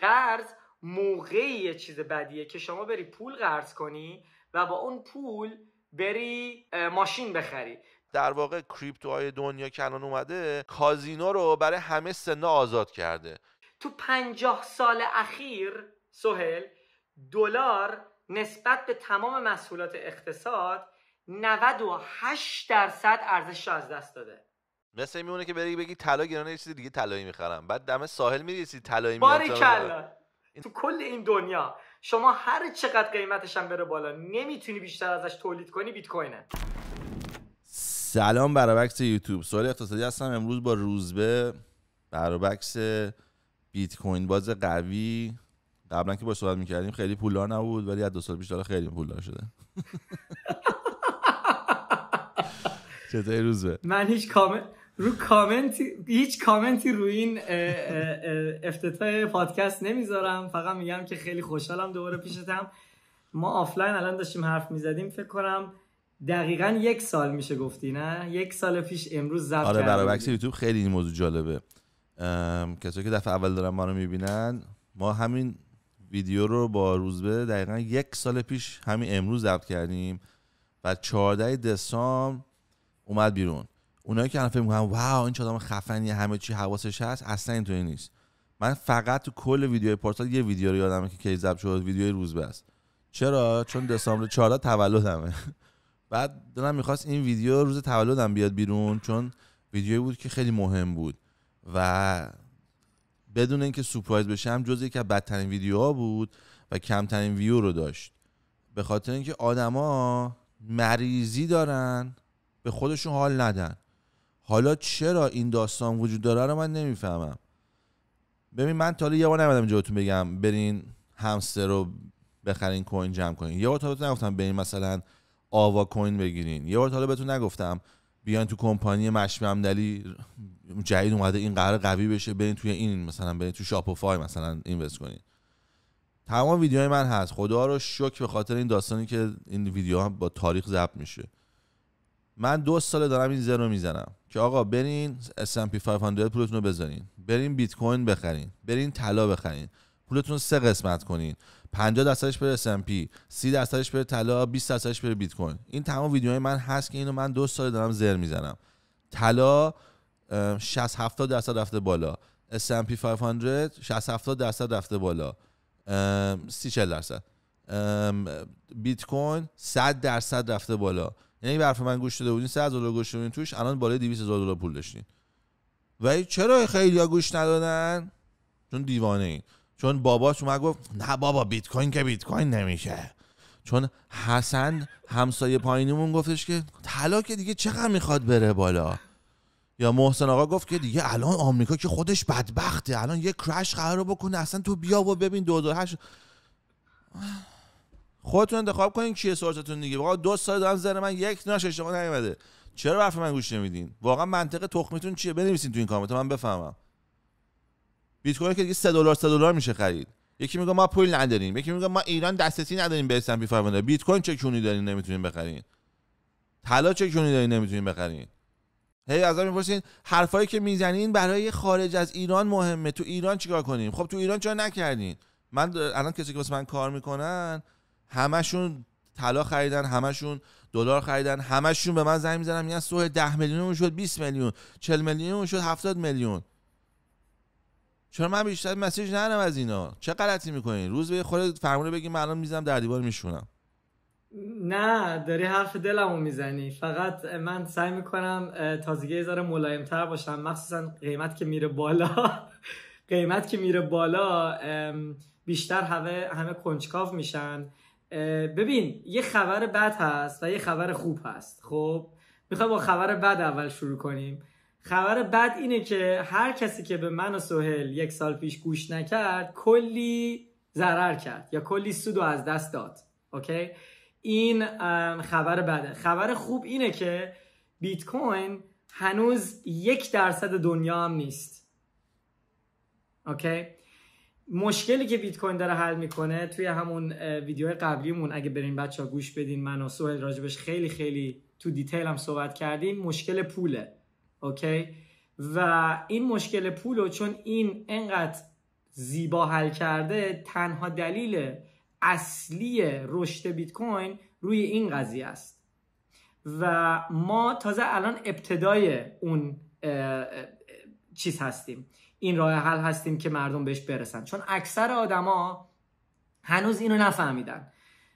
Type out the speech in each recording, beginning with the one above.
قرض موقعی یه چیز بدیه که شما بری پول قرض کنی و با اون پول بری ماشین بخری. در واقع کریپتوهای دنیا که الان اومده کازینو رو برای همه سنا آزاد کرده. تو 50 سال اخیر سهیل دلار نسبت به تمام مسئولات اقتصاد 98% ارزشش از دست داده. مثل میمونه که بگی طلا گرونه، یه چیز دیگه طلایی میخرم، بعد دم ساحل میری یه چیز طلایی میاد. باریکلا. تو کل این دنیا شما هر چقدر قیمتش هم بره بالا نمیتونی بیشتر ازش تولید کنی بیت کوینه. سلام برابکس یوتیوب، سوال اقتصادی هستم. امروز با روزبه برابکس بیت کوین باز قوی. قبلا که باش صحبت میکردیم خیلی پولدار نبود، ولی از 2 سال پیش داره خیلی پولدار شده. چطوری روزبه؟ من هیچ کامنتی روی این افتتاح پادکست نمیذارم، فقط میگم که خیلی خوشحالم دوباره پیشتم. ما آفلاین الان داشتیم حرف میزدیم، فکر کنم دقیقاً 1 سال میشه گفتی، نه 1 سال پیش امروز ضبط کردیم. آره برابکس یوتیوب خیلی این موضوع جالبه. کسایی که دفعه اول دارن ما رو میبینن، ما همین ویدیو رو با روزبه دقیقاً 1 سال پیش همین امروز ضبط کردیم و 14 دسامبر اومد بیرون. اونایی که فکر می‌کنن واو این چه آدم خفنیه همه چی حواسش هست، اصلا اینطوری نیست. من فقط تو کل ویدیوهای پورتال یه ویدیو رو یادمه که کی ضبط شد، ویدیوی روزبه است. چرا؟ چون دسامبر 14 تولدمه. بعد دلم می‌خواست این ویدیو روز تولدم بیاد بیرون، چون ویدیویی بود که خیلی مهم بود و بدون اینکه سورپرایز بشم جز یکی از بدترین ویدیوها بود و کمترین ویو رو داشت، به خاطر اینکه آدما مریضی دارن به خودشون حال ندن. حالا چرا این داستان وجود داره رو من نمیفهمم. ببین من تا حالا یه بار نمیدم جلوتون بگم برین همستر رو بخرین کوین جمع کنین، یه بار تا بهتون نگفتم برین مثلا آوا کوین بگیرین، یه بار تا حالا بهتون نگفتم بیان تو کمپانی مشی عمدلی جدید اومده این قرار قوی بشه برین توی این، مثلا برین تو شاپیفای مثلا اینوست کنین. تمام ویدیوهای من هست، خدا رو شکر به خاطر این داستانی که این ویدیوها با تاریخ ضبط میشه. من 2 سال دارم این زرو میزنم که آقا برین S&P 500 پولتون رو بذارین، برین بیت کوین بخرین، برین طلا بخرین، پولتون رو 3 قسمت کنین، 50% بره S&P، 30% بره طلا، 20% بره بیت کوین. این تمام ویدیوهای من هست که اینو من 2 سال دارم زر میزنم. طلا 60-70% رفته بالا، S&P 500 60-70% رفته بالا، 30-40%، بیت کوین 100% رفته بالا. یعنی به حرف من گوش داده بودین، $100 گوش دادین توش، الان بالای $200,000 پول داشتین. و چرا خیلی‌ها گوش ندادن؟ چون دیوانه این. چون باباش اومد گفت نه بابا بیت کوین که بیت کوین نمیشه. چون حسن همسایه پایینمون گفتش که طلا که دیگه چقدر میخواد بره بالا. یا محسن آقا گفت که دیگه الان آمریکا که خودش بدبخته، الان یه کرش قرار بکنه، اصلا تو بیا و ببین 2008. خودتون انتخاب کنین کیه سورستون دیگه. واقعا 2 سال دارم زر من یک ناش اشتباه نیومده. چرا حرف من گوش نمیدین؟ واقعا منطق تخمیتون چیه؟ بنویسین تو این کامنت من بفهمم. بیت کوین که دیگه $3 میشه خرید. یکی میگه ما پول نداریم، یکی میگه ما ایران دسترسی نداریم به S&P 500. بیت کوین چه کونی دارین نمیتونین بخرین؟ طلا چه کونی دارین نمیتونین بخرین؟ هی ازم میپرسین حرفایی که میزنین برای خارج از ایران مهمه، تو ایران چیکار کنیم؟ خب تو ایران چرا نکردین؟ من الان کسی که واسه من کار میکنن همشون طلا خریدن، همشون دلار خریدن، همشون به من زنگ میزنن میگن سوال 10 میلیون شد 20 میلیون، 40 میلیون شد 70 میلیون. چرا من بیشتر مسیج ندارم از اینا؟ چه غلطی میکنین؟ روز به خودت فرمونه بگی من الان میزنم در دیوار میشونم. نه داری حرف دلمو میزنی، فقط من سعی میکنم تازگی یه ذره ملایم‌تر باشم، مخصوصا قیمت که میره بالا. قیمت که میره بالا بیشتر همه کنجکاو میشن. ببین یه خبر بد هست و یه خبر خوب هست. خب میخوام با خبر بد اول شروع کنیم. خبر بد اینه که هر کسی که به من و سهیل 1 سال پیش گوش نکرد کلی ضرر کرد یا کلی سودو از دست داد. اوکی؟ این خبر بده. خبر خوب اینه که بیت کوین هنوز 1% دنیا هم نیست. اوکی؟ مشکلی که بیت کوین داره حل میکنه، توی همون ویدیو قبلیمون اگه برین بچه‌ها گوش بدین، من و سهیل راجبش خیلی خیلی تو دیتیل هم صحبت کردیم، مشکل پوله. اوکی؟ و این مشکل پولو چون این انقدر زیبا حل کرده، تنها دلیل اصلی رشد بیت کوین روی این قضیه است و ما تازه الان ابتدای اون چیز هستیم، این راه حل هستیم که مردم بهش برسن، چون اکثر آدما هنوز اینو نفهمیدن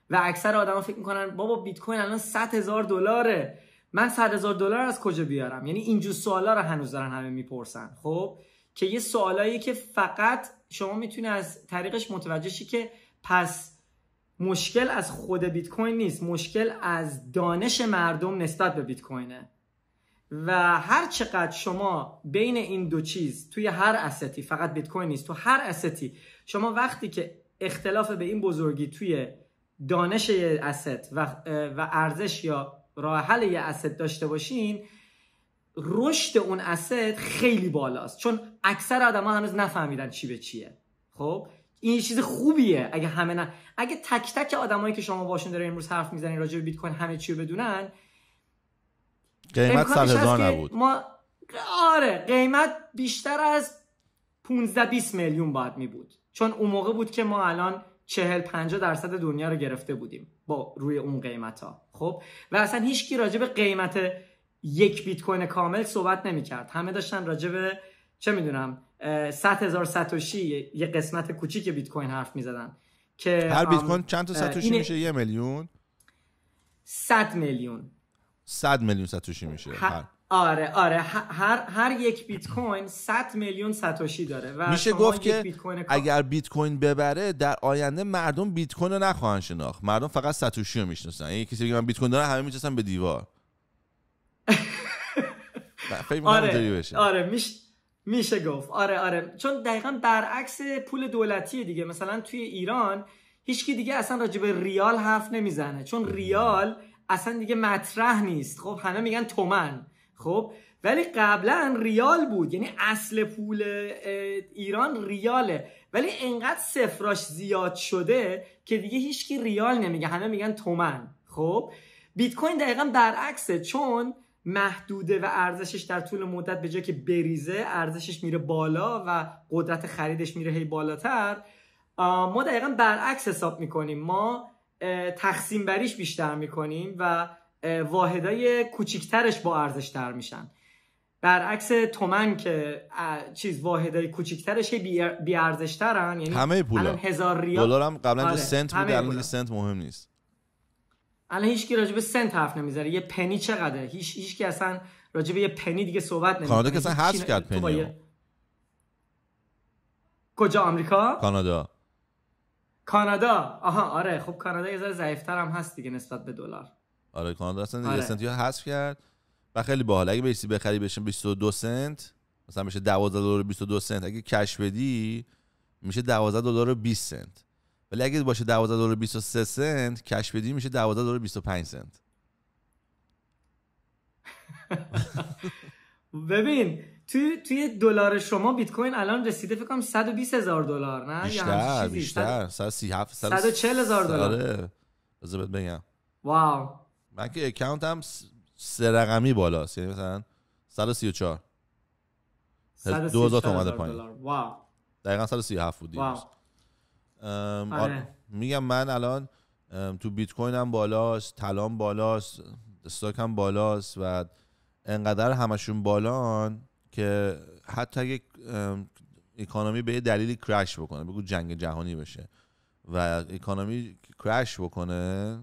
و اکثر آدما فکر میکنن بابا بیت کوین الان $100,000، من $100,000 از کجا بیارم؟ یعنی اینجور سوالا رو هنوز دارن همه میپرسن. خب که یه سوالایی که فقط شما میتونی از طریقش متوجه شی که پس مشکل از خود بیت کوین نیست، مشکل از دانش مردم نسبت به بیت کوینه و هر چقدر شما بین این دو چیز توی هر استی، فقط بیت کوین نیست، تو هر استی شما وقتی که اختلاف به این بزرگی توی دانش یه اسست و ارزش یا راه حل یه اسست داشته باشین، رشد اون اسست خیلی بالاست، چون اکثر آدما هنوز نفهمیدن چی به چیه. خب این چیز خوبیه اگه تک تک آدمایی که شما باشون دارین امروز حرف میزنین راجع به بیت کوین همه چی رو بدونن، قیمت 100,000 نبود. آره قیمت بیشتر از 15-20 میلیون باید می بود، چون اون موقع بود که ما الان 40-50% دنیا رو گرفته بودیم با روی اون قیمت ها. خب و اصلا هیچکی راجع به قیمت یک بیت کوین کامل صحبت نمی کرد، همه داشتن راجع به چه میدونم 100,000 ساتوشی، یه قسمت کوچیک بیت کوین حرف می زدن که هر بیت کوین چند تا ساتوشی میشه؟ 1 میلیون؟ 100 میلیون 100 میلیون ساتوشی میشه. آره هر یک بیت کوین 100 میلیون ساتوشی داره و میشه گفت که اگر بیت کوین ببره در آینده مردم بیت کوین رو نخواهند شناخت، مردم فقط ساتوشی رو میشناسن. یعنی کسی بگه من بیت کوین دارم همه میچسن به دیوار. آره میشه گفت آره چون دقیقاً برعکس پول دولتی دیگه. مثلا توی ایران هیچکی دیگه اصلا راجع به ریال حرف نمیزنه، چون ریال اصلا دیگه مطرح نیست. خب همه میگن تومن. خب ولی قبلا ریال بود، یعنی اصل پول ایران ریاله، ولی انقدر صفراش زیاد شده که دیگه هیچکی ریال نمیگه، همه میگن تومن. خب بیت کوین دقیقاً برعکسه، چون محدوده و ارزشش در طول مدت به جای که بریزه ارزشش میره بالا و قدرت خریدش میره هی بالاتر. ما دقیقاً برعکس حساب میکنیم، ما تقسیم بریش بیشتر میکنیم و واحدای کوچیکترش با ارزش تر میشن، برعکس تومن که واحدای کوچیکترش بی ارزش ترن. یعنی همه پولا 1000 ریال دلار هم قبلا سنت بود، الان سنت مهم نیست. الان هیچکی راجع به سنت حرف نمیزنه. یه پنی چقدره؟ هیچکی اصلا راجع به یه پنی دیگه صحبت نمیکنه. کانادا که اصلا حذف کرد پنی. کجا؟ آمریکا؟ کانادا. آره خب کانادا یه ذره ضعیف‌تر هم هست دیگه نسبت به دلار. آره کانادا اصلا یه سنتی حذف کرد و خیلی باحال. اگه بهش بخری بشه 22 سنت، مثلا بشه $12.22 اگه کش بدی میشه $12.20 سنت. ولی اگه باشه $12.23 کش بدی میشه $12.25. ببین توی دلار شما بیت کوین الان رسیده فکر کنم $120,000 نه؟ بیشتر 137 $140,000. آره بذار بهت بگم. واو. من که اکانتم 3 رقمی بالاست، یعنی مثلا 134 2000 اومده پایین. واو. دقیقاً 137 بود دیروز. میگم من الان تو بیت کوینم بالاست، طلام بالاست، استاکم بالاست و انقدر همشون بالان که حتی اگه اکانومی به یه دلیلی کرش بکنه، بگو جنگ جهانی بشه و اکانومی کرش بکنه،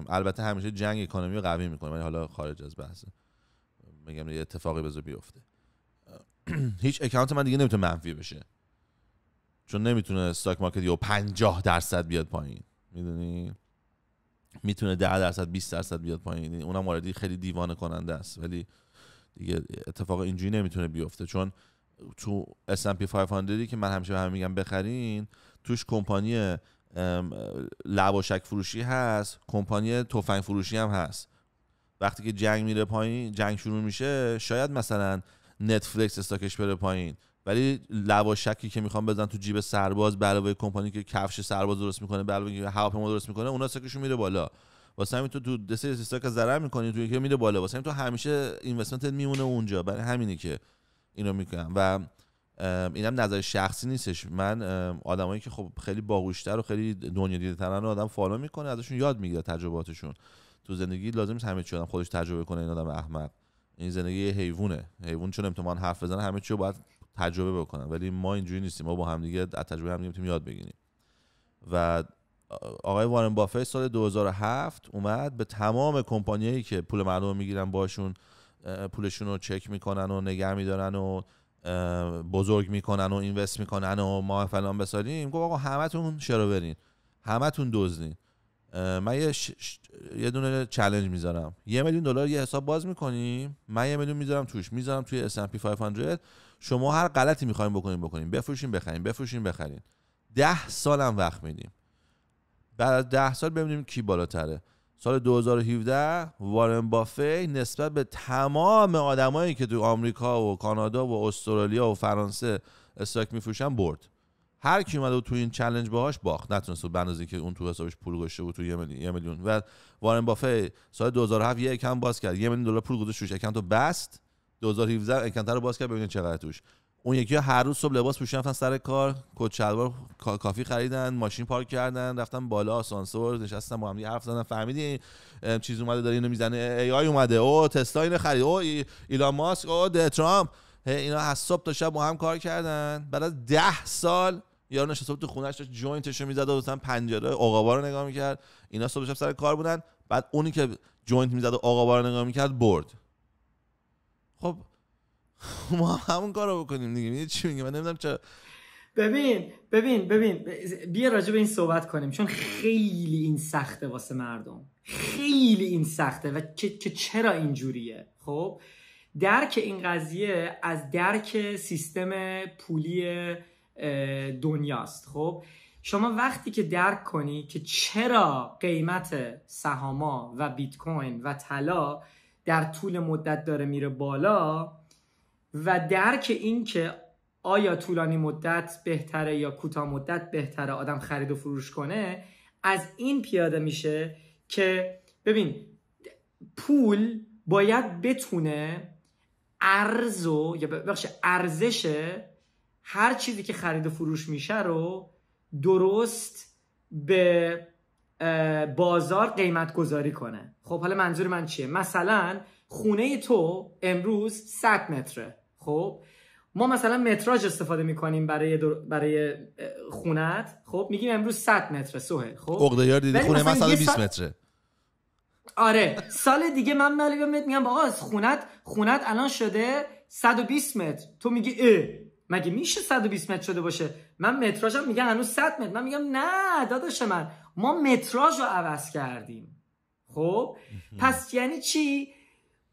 البته همیشه جنگ اکانومی رو قوی میکنه ولی حالا خارج از بحثه، میگم یه اتفاقی بذار بیفته، هیچ اکانت من دیگه نمیتونه منفی بشه، چون نمیتونه استاک مارکت یا 50% بیاد پایین، میدونی، میتونه 10% 20% بیاد پایین، اونم واردی خیلی دیوانه کننده است، ولی دیگه اتفاق اینجوری نمیتونه بیفته، چون تو S&P 500 که من همیشه میگم بخرین، توش کمپانی لواشک فروشی هست، کمپانی تفنگ فروشی هم هست. وقتی که جنگ میره پایین، جنگ شروع میشه، شاید مثلا نتفلیکس استاکش بره پایین، ولی لواشکی که میخوام بزنن تو جیب سرباز به علاوه کمپانی که کفش سرباز درست میکنه، به علاوه هواپیما درست میکنه، اون استاکشون میره بالا. واسه همین تو دسته استاک ضرر میکنی، تو یکی میره بالا، واسه همین تو همیشه اینوستمنت میمونه اونجا. برای همینه که اینو میکنم و اینم نظر شخصی نیستش. من آدمایی که خب خیلی باهوشتر و خیلی دنیا دیده‌ترن آدم فالو میکنه، ازشون یاد میگیره تجرباتشون. تو زندگی لازم نیست همه چی آدم خودش تجربه کنه. این آدم احمق. این زندگی یه حیوونه. حیوان چون امتحان حرف بزنه همه چی رو باید تجربه بکنن، ولی ما اینجوری نیستیم. ما با هم دیگه از تجربه هم میتونیم یاد بگیریم. و آقای وارن بافت سال 2007 اومد به تمام کمپانیایی که پول مردم میگیرن باشون پولشون رو چک میکنن و نگه میدارن و بزرگ میکنن و اینوست میکنن و ما فلان بساریم، گفت آقا همتون شروورین، همتون دزدین. من یه دونه چالش میذارم، $1,000,000 یه حساب باز میکنیم، من 1,000,000 میذارم توش، میذارم توی S&P 500. شما هر غلطی میخواین بکنین، بفروشین بخرین، بفروشین بخرین. 10 سالم وقت میدیم. بعد از 10 سال ببینیم کی بالاتره. سال 2017 وارن بافت نسبت به تمام آدمایی که تو آمریکا و کانادا و استرالیا و فرانسه استاک میفروشن برد. هر کی اومد تو این چالش باهاش باخت، نتونست به اندازه‌ای که اون تو حسابش پول گذاشته بود تو 1,000,000. و وارن بافت سال 2007 یه اکانت باز کرد، $1,000,000 پول گذاشت توش، اکانتو بست. 2017 اکانت رو باز کرد ببینید چقدر توش. اون یکی هر روز صبح لباس پوشیدن رفتن سر کار، کت شلوار کافی خریدن، ماشین پارک کردن، رفتن بالا آسانسور نشستن با هم دیگه حرف زدن. فهمیدی چیز اومده داره اینو میزنه، ای آی اومده، او تسلا اینو خرید، او ایلان ماسک، او ترامپ. اینا از صبح تا شب با هم کار کردن. بعد از 10 سال یارو نشسته بود تو خونه‌اش داشت جوینتشو میزد و مثلا پنجره عقابا رو نگاه میکرد. اینا صبح شب سر کار بودن. بعد اونی که جوینت میزد و عقابا رو نگاه میکرد برد. خب ما همون کارو بکنیم دیگه. میدونی چی میگم؟ من نمیدونم چرا. ببین بیا راجع به این صحبت کنیم، چون خیلی این سخته واسه مردم، خیلی این سخته و که چرا اینجوریه. خب درک این قضیه از درک سیستم پولی دنیاست. خب شما وقتی که درک کنی که چرا قیمت سهاما و بیت کوین و طلا در طول مدت داره میره بالا و درک این که آیا طولانی مدت بهتره یا کوتاه مدت بهتره آدم خرید و فروش کنه، از این پیاده میشه که ببین پول باید بتونه ارزش هر چیزی که خرید و فروش میشه رو درست به بازار قیمت گذاری کنه. خب حالا منظور من چیه؟ مثلا خونه تو امروز 100 متره. خب ما مثلا متراژ استفاده میکنیم برای خونت. خب میگیم امروز 100 متره سهیل. خب عقده یار دیدی خونه من 120 متره. آره سال دیگه من میگم آقا خونت الان شده 120 متر. تو میگی مگه میشه 120 متر شده باشه؟ من متراژم میگن هنوز 100 متر. من میگم نه داداش من، ما متراژ رو عوض کردیم. خب پس یعنی چی؟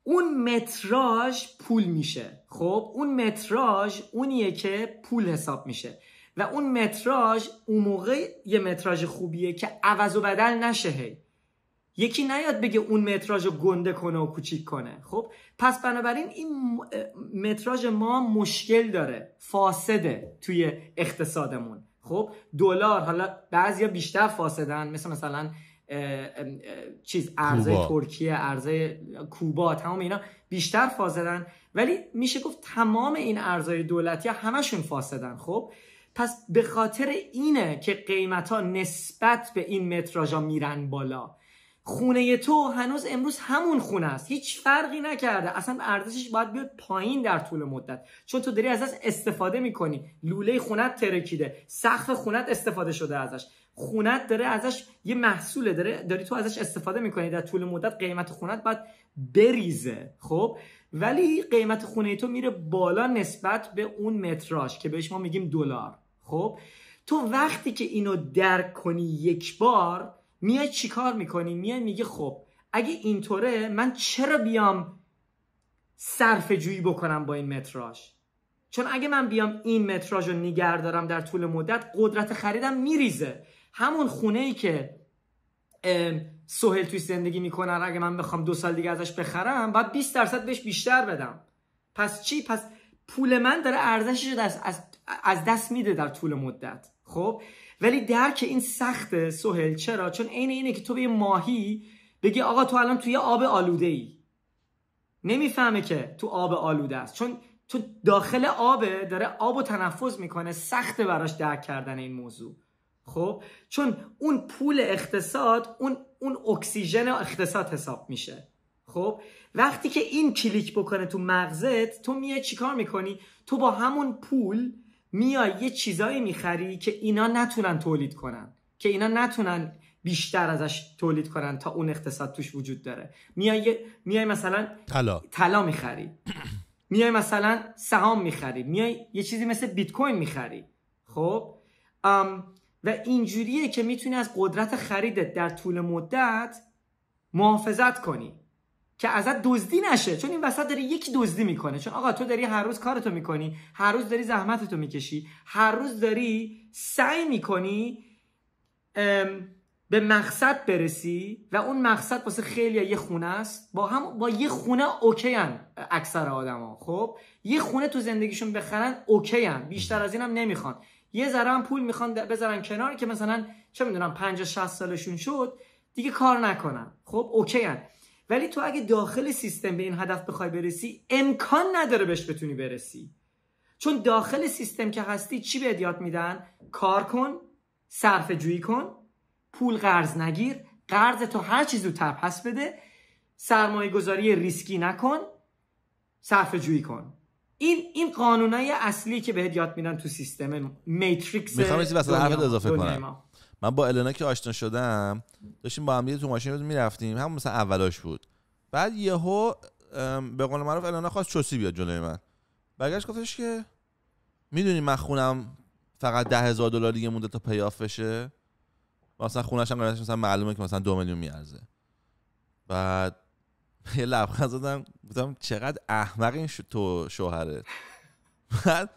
اون متراژ پول میشه. خب اون متراژ اونیه که پول حساب میشه و اون متراژ اون موقع یه متراژ خوبیه که عوض و بدل نشه. یکی نیاد بگه اون متراژ رو گنده کنه و کوچیک کنه. خب پس بنابراین این متراژ ما مشکل داره، فاسده توی اقتصادمون. خب دلار، حالا بعضیا بیشتر فاسدن، مثلا ارزهای ترکیه، ارزهای کوبا، تمام اینا بیشتر فاسدن، ولی میشه گفت تمام این ارزهای دولتی همشون فاسدن. خب پس به خاطر اینه که قیمتا نسبت به این متراژا میرن بالا. خونه تو هنوز امروز همون خونه است، هیچ فرقی نکرده، اصلا ارزشش باید بیاد پایین در طول مدت، چون تو داری ازش استفاده میکنی. لوله خونت ترکیده، سقف خونت استفاده شده ازش، خونت داره ازش یه محصوله، داری تو ازش استفاده میکنی. در طول مدت قیمت خونت باید بریزه. خب ولی قیمت خونه تو میره بالا نسبت به اون متراژ که بهش ما میگیم دلار. خب تو وقتی که اینو درک کنی یک بار، میای چی کار میکنی؟ میای میگه خب اگه اینطوره من چرا بیام صرفه جویی بکنم با این متراژ؟ چون اگه من بیام این متراژ رو نگه دارم در طول مدت، قدرت خریدم میریزه. همون خونه ای که سهیل توی زندگی میکنه اگه من بخوام 2 سال دیگه ازش بخرم، باید 20% بهش بیشتر بدم. پس چی؟ پس پول من داره ارزشش رو از دست میده در طول مدت. خب ولی درک این سخته سهیل. چرا؟ چون اینه که تو به یه ماهی بگی آقا تو الان توی آب آلوده ای، نمیفهمه که تو آب آلوده است، چون چون داخل آبه، داره آبو تنفس میکنه، سخته براش درک کردن این موضوع. خب چون اون پول اقتصاد اون اکسیژن اقتصاد حساب میشه. خب وقتی که این کلیک بکنه تو مغزت، تو میای چیکار میکنی؟ تو با همون پول میای یه چیزایی میخری که اینا نتونن تولید کنن، که اینا نتونن بیشتر ازش تولید کنن تا اون اقتصاد توش وجود داره. میای مثلا طلا میخری، میای مثلا سهام میخری، میای یه چیزی مثل بیت کوین میخری. خب و اینجوریه که میتونی از قدرت خریدت در طول مدت محافظت کنی که ازت دزدی نشه، چون این وسط داری یکی دزدی میکنه. چون آقا تو داری هر روز کارتو میکنی، هر روز داری زحمتتو میکشی، هر روز داری سعی میکنی به مقصد برسی و اون مقصد واسه خیلی‌ها یه خونه است. با یه خونه اوکی ان اکثر آدما. خب یه خونه تو زندگیشون بخرن اوکی ان، بیشتر از اینم نمیخوان. یه ذره هم پول میخوان بذارن کنار که مثلا چه میدونم 50-60 سالشون شد دیگه کار نکنن. خب اوکی ان. ولی تو اگه داخل سیستم به این هدف بخوای برسی، امکان نداره بهش بتونی برسی. چون داخل سیستم که هستی چی بهت یاد میدن؟ کار کن، صرفه جویی کن، پول قرض نگیر، قرض تو هر چیز زودتر پس بده، سرمایه گذاری ریسکی نکن، صرفه جویی کن. این قانونای اصلی که بهت یاد میدن تو سیستم میتریکس. میخوام چیزی واسه حرفت اضافه کنم. من با النا که آشنا شدم، داشتیم با هم دیگه تو ماشین میرفتیم، هم مثلا اولاش بود. بعد یهو به قول معروف النا خواست چوسی بیاد جلوی من. برگشت گفتش که میدونی من خونم فقط $10,000 دیگه مونده تا پیاف بشه. مثلا خونه‌ش هم مثلا معلومه که مثلا 2 میلیون میارزه. بعد یه لبخند زدم، گفتم چقدر احمق این تو شوهره. بعد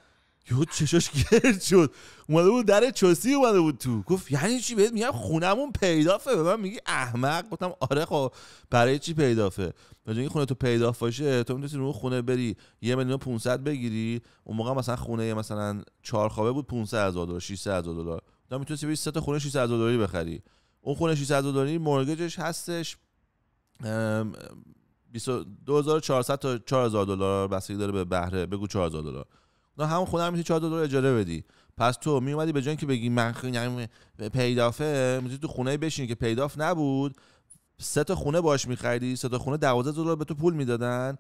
یهو چشاش گرد شد، اومده بود در چوسی اومده بود تو، گفت یعنی چی؟ بهت میگم خونمون پیدافه، به من میگی احمق؟ گفتم آره خب برای چی پیدافه؟ به جای خونه تو پیداف باشه تو میتونی رو خونه بری 1,500,000 بگیری. اون موقع مثلا خونه مثلا 4 خوابه بود $500,000 $600,000. تو میتونی بری 3 تا خونه $600,000 بخری. اون خونه $600,000 مورگیجش هستش 22,400 تا $4,000 بستگی داره به بهره، بگو $4,000. نه همون خونه هم میتونی $4,000 اجاره بدی. پس تو میومدی به جای اینکه بگی من پیدافه، میتونی تو خونه بشینی که پیداف نبود، 3 تا خونه باش می‌خریدی، 3 تا خونه $12,000 به تو پول میدادن.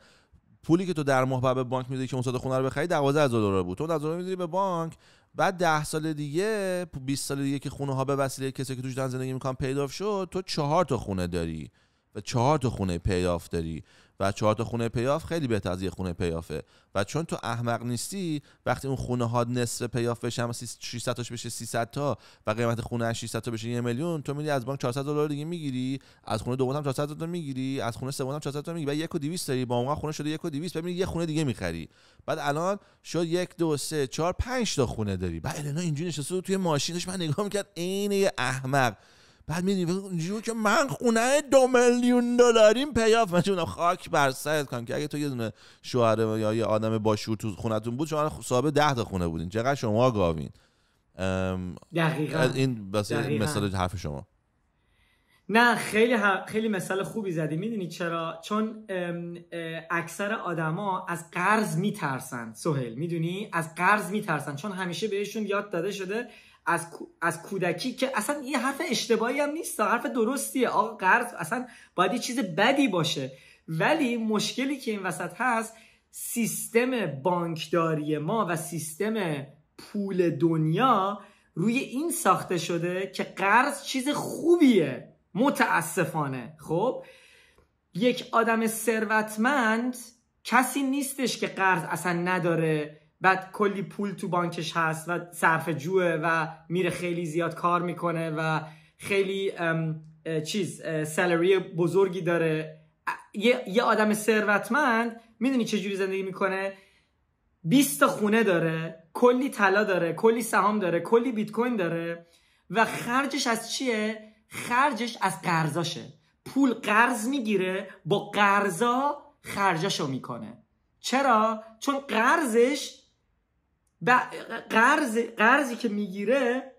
پولی که تو در ماه به بانک میدادی که اون 3 تا خونه رو بخری $12,000 بود. تو $12,000 میدادی به بانک. بعد 10 سال دیگه 20 سال دیگه که خونه ها به وسیله کسی که توش دارن زندگی میکنن پیداف شد، تو 4 تا خونه داری و 4 تا خونه پیاف داری و 4 تا خونه پیاف خیلی بهتر از یه خونه پیافه. و چون تو احمق نیستی، وقتی اون خونه ها نصف پیاف بشه، 600 تاش بشه 300 تا و قیمت خونه 600 تا بشه 1 میلیون، تو میری از بانک $400 دیگه میگیری، از خونه دوم هم $400 تا میگیری، از خونه سوم هم $400 تا میگیری، بعد 1,200 داری، با اون خونه شده 1,200، بعد میری یه خونه دیگه میخری. بعد الان شد 1 2 3 4 5 تا خونه داری. بعد الان اینجوری نشسته توی ماشینش، من نگاه میکرد عین یه احمق. بعد میدونی اینجوری که من خونه $2 میلیون پیاف، من چون خاک بر سرت کنم که اگه تو یه دونه شوهر یا یه آدم با شور تو خونتون بود، شما صاحب 10 تا خونه بودین. چقدر شما گاوین. دقیقاً این مثال حرف شما. نه خیلی مثال خوبی زدی. میدونی چرا؟ چون اکثر آدما از قرض میترسن. سهیل میدونی از قرض میترسن، چون همیشه بهشون یاد داده شده از کودکی که اصلا یه حرف اشتباهی هم نیست، حرف درستیه. آقا قرض اصلا باید یه چیز بدی باشه. ولی مشکلی که این وسط هست، سیستم بانکداری ما و سیستم پول دنیا روی این ساخته شده که قرض چیز خوبیه. متاسفانه خب یک آدم ثروتمند کسی نیستش که قرض اصلا نداره، بعد کلی پول تو بانکش هست و صرفه جوه و میره خیلی زیاد کار میکنه و خیلی سالری بزرگی داره. یه آدم ثروتمند میدونی چه جوری زندگی میکنه؟ 20 تا خونه داره، کلی طلا داره، کلی سهام داره، کلی بیت کوین داره و خرجش از چیه؟ خرجش از قرضاشه. پول قرض میگیره، با قرضا خرجشو میکنه. چرا؟ چون قرضی که میگیره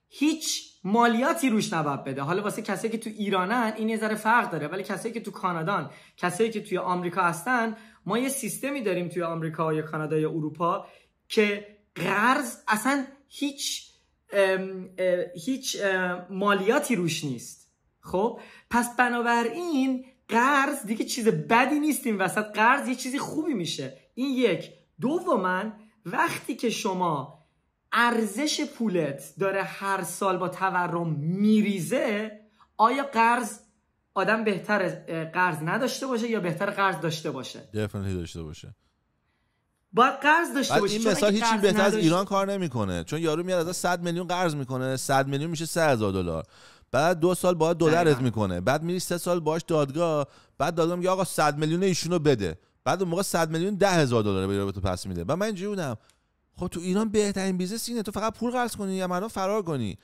هیچ مالیاتی روش نباید بده. حالا واسه کسایی که تو ایرانن این یه ذره فرق داره، ولی کسایی که تو کانادان، کسایی که توی آمریکا هستن، ما یه سیستمی داریم توی آمریکا یا کانادا یا اروپا که قرض اصلا هیچ مالیاتی روش نیست. خب پس بنابراین قرض دیگه چیز بدی نیست، این وسط قرض یه چیزی خوبی میشه. این یک. دوما وقتی که شما ارزش پولت داره هر سال با تورم میریزه، آیا آدم بهتر قرض نداشته باشه یا بهتر قرض داشته باشه؟ دفنیتلی داشته باشه. باید قرض داشته باشه. این مثال هیچی بهتر از ایران کار نمیکنه، چون یارو میاد از 100 میلیون قرض میکنه، 100 میلیون میشه $3,000. بعد 2 سال باید دلارت میکنه، بعد میری 3 سال باهاش دادگاه، بعد دادگاه میگه آقا 100 میلیون ایشونو بده، بعد اون موقع 100 میلیون $10,000 به تو پس میده. بعد من اینجوری بودم خب تو ایران بهترین بیزنس اینه تو فقط پول قرض کنی یا مردم فرار کنی،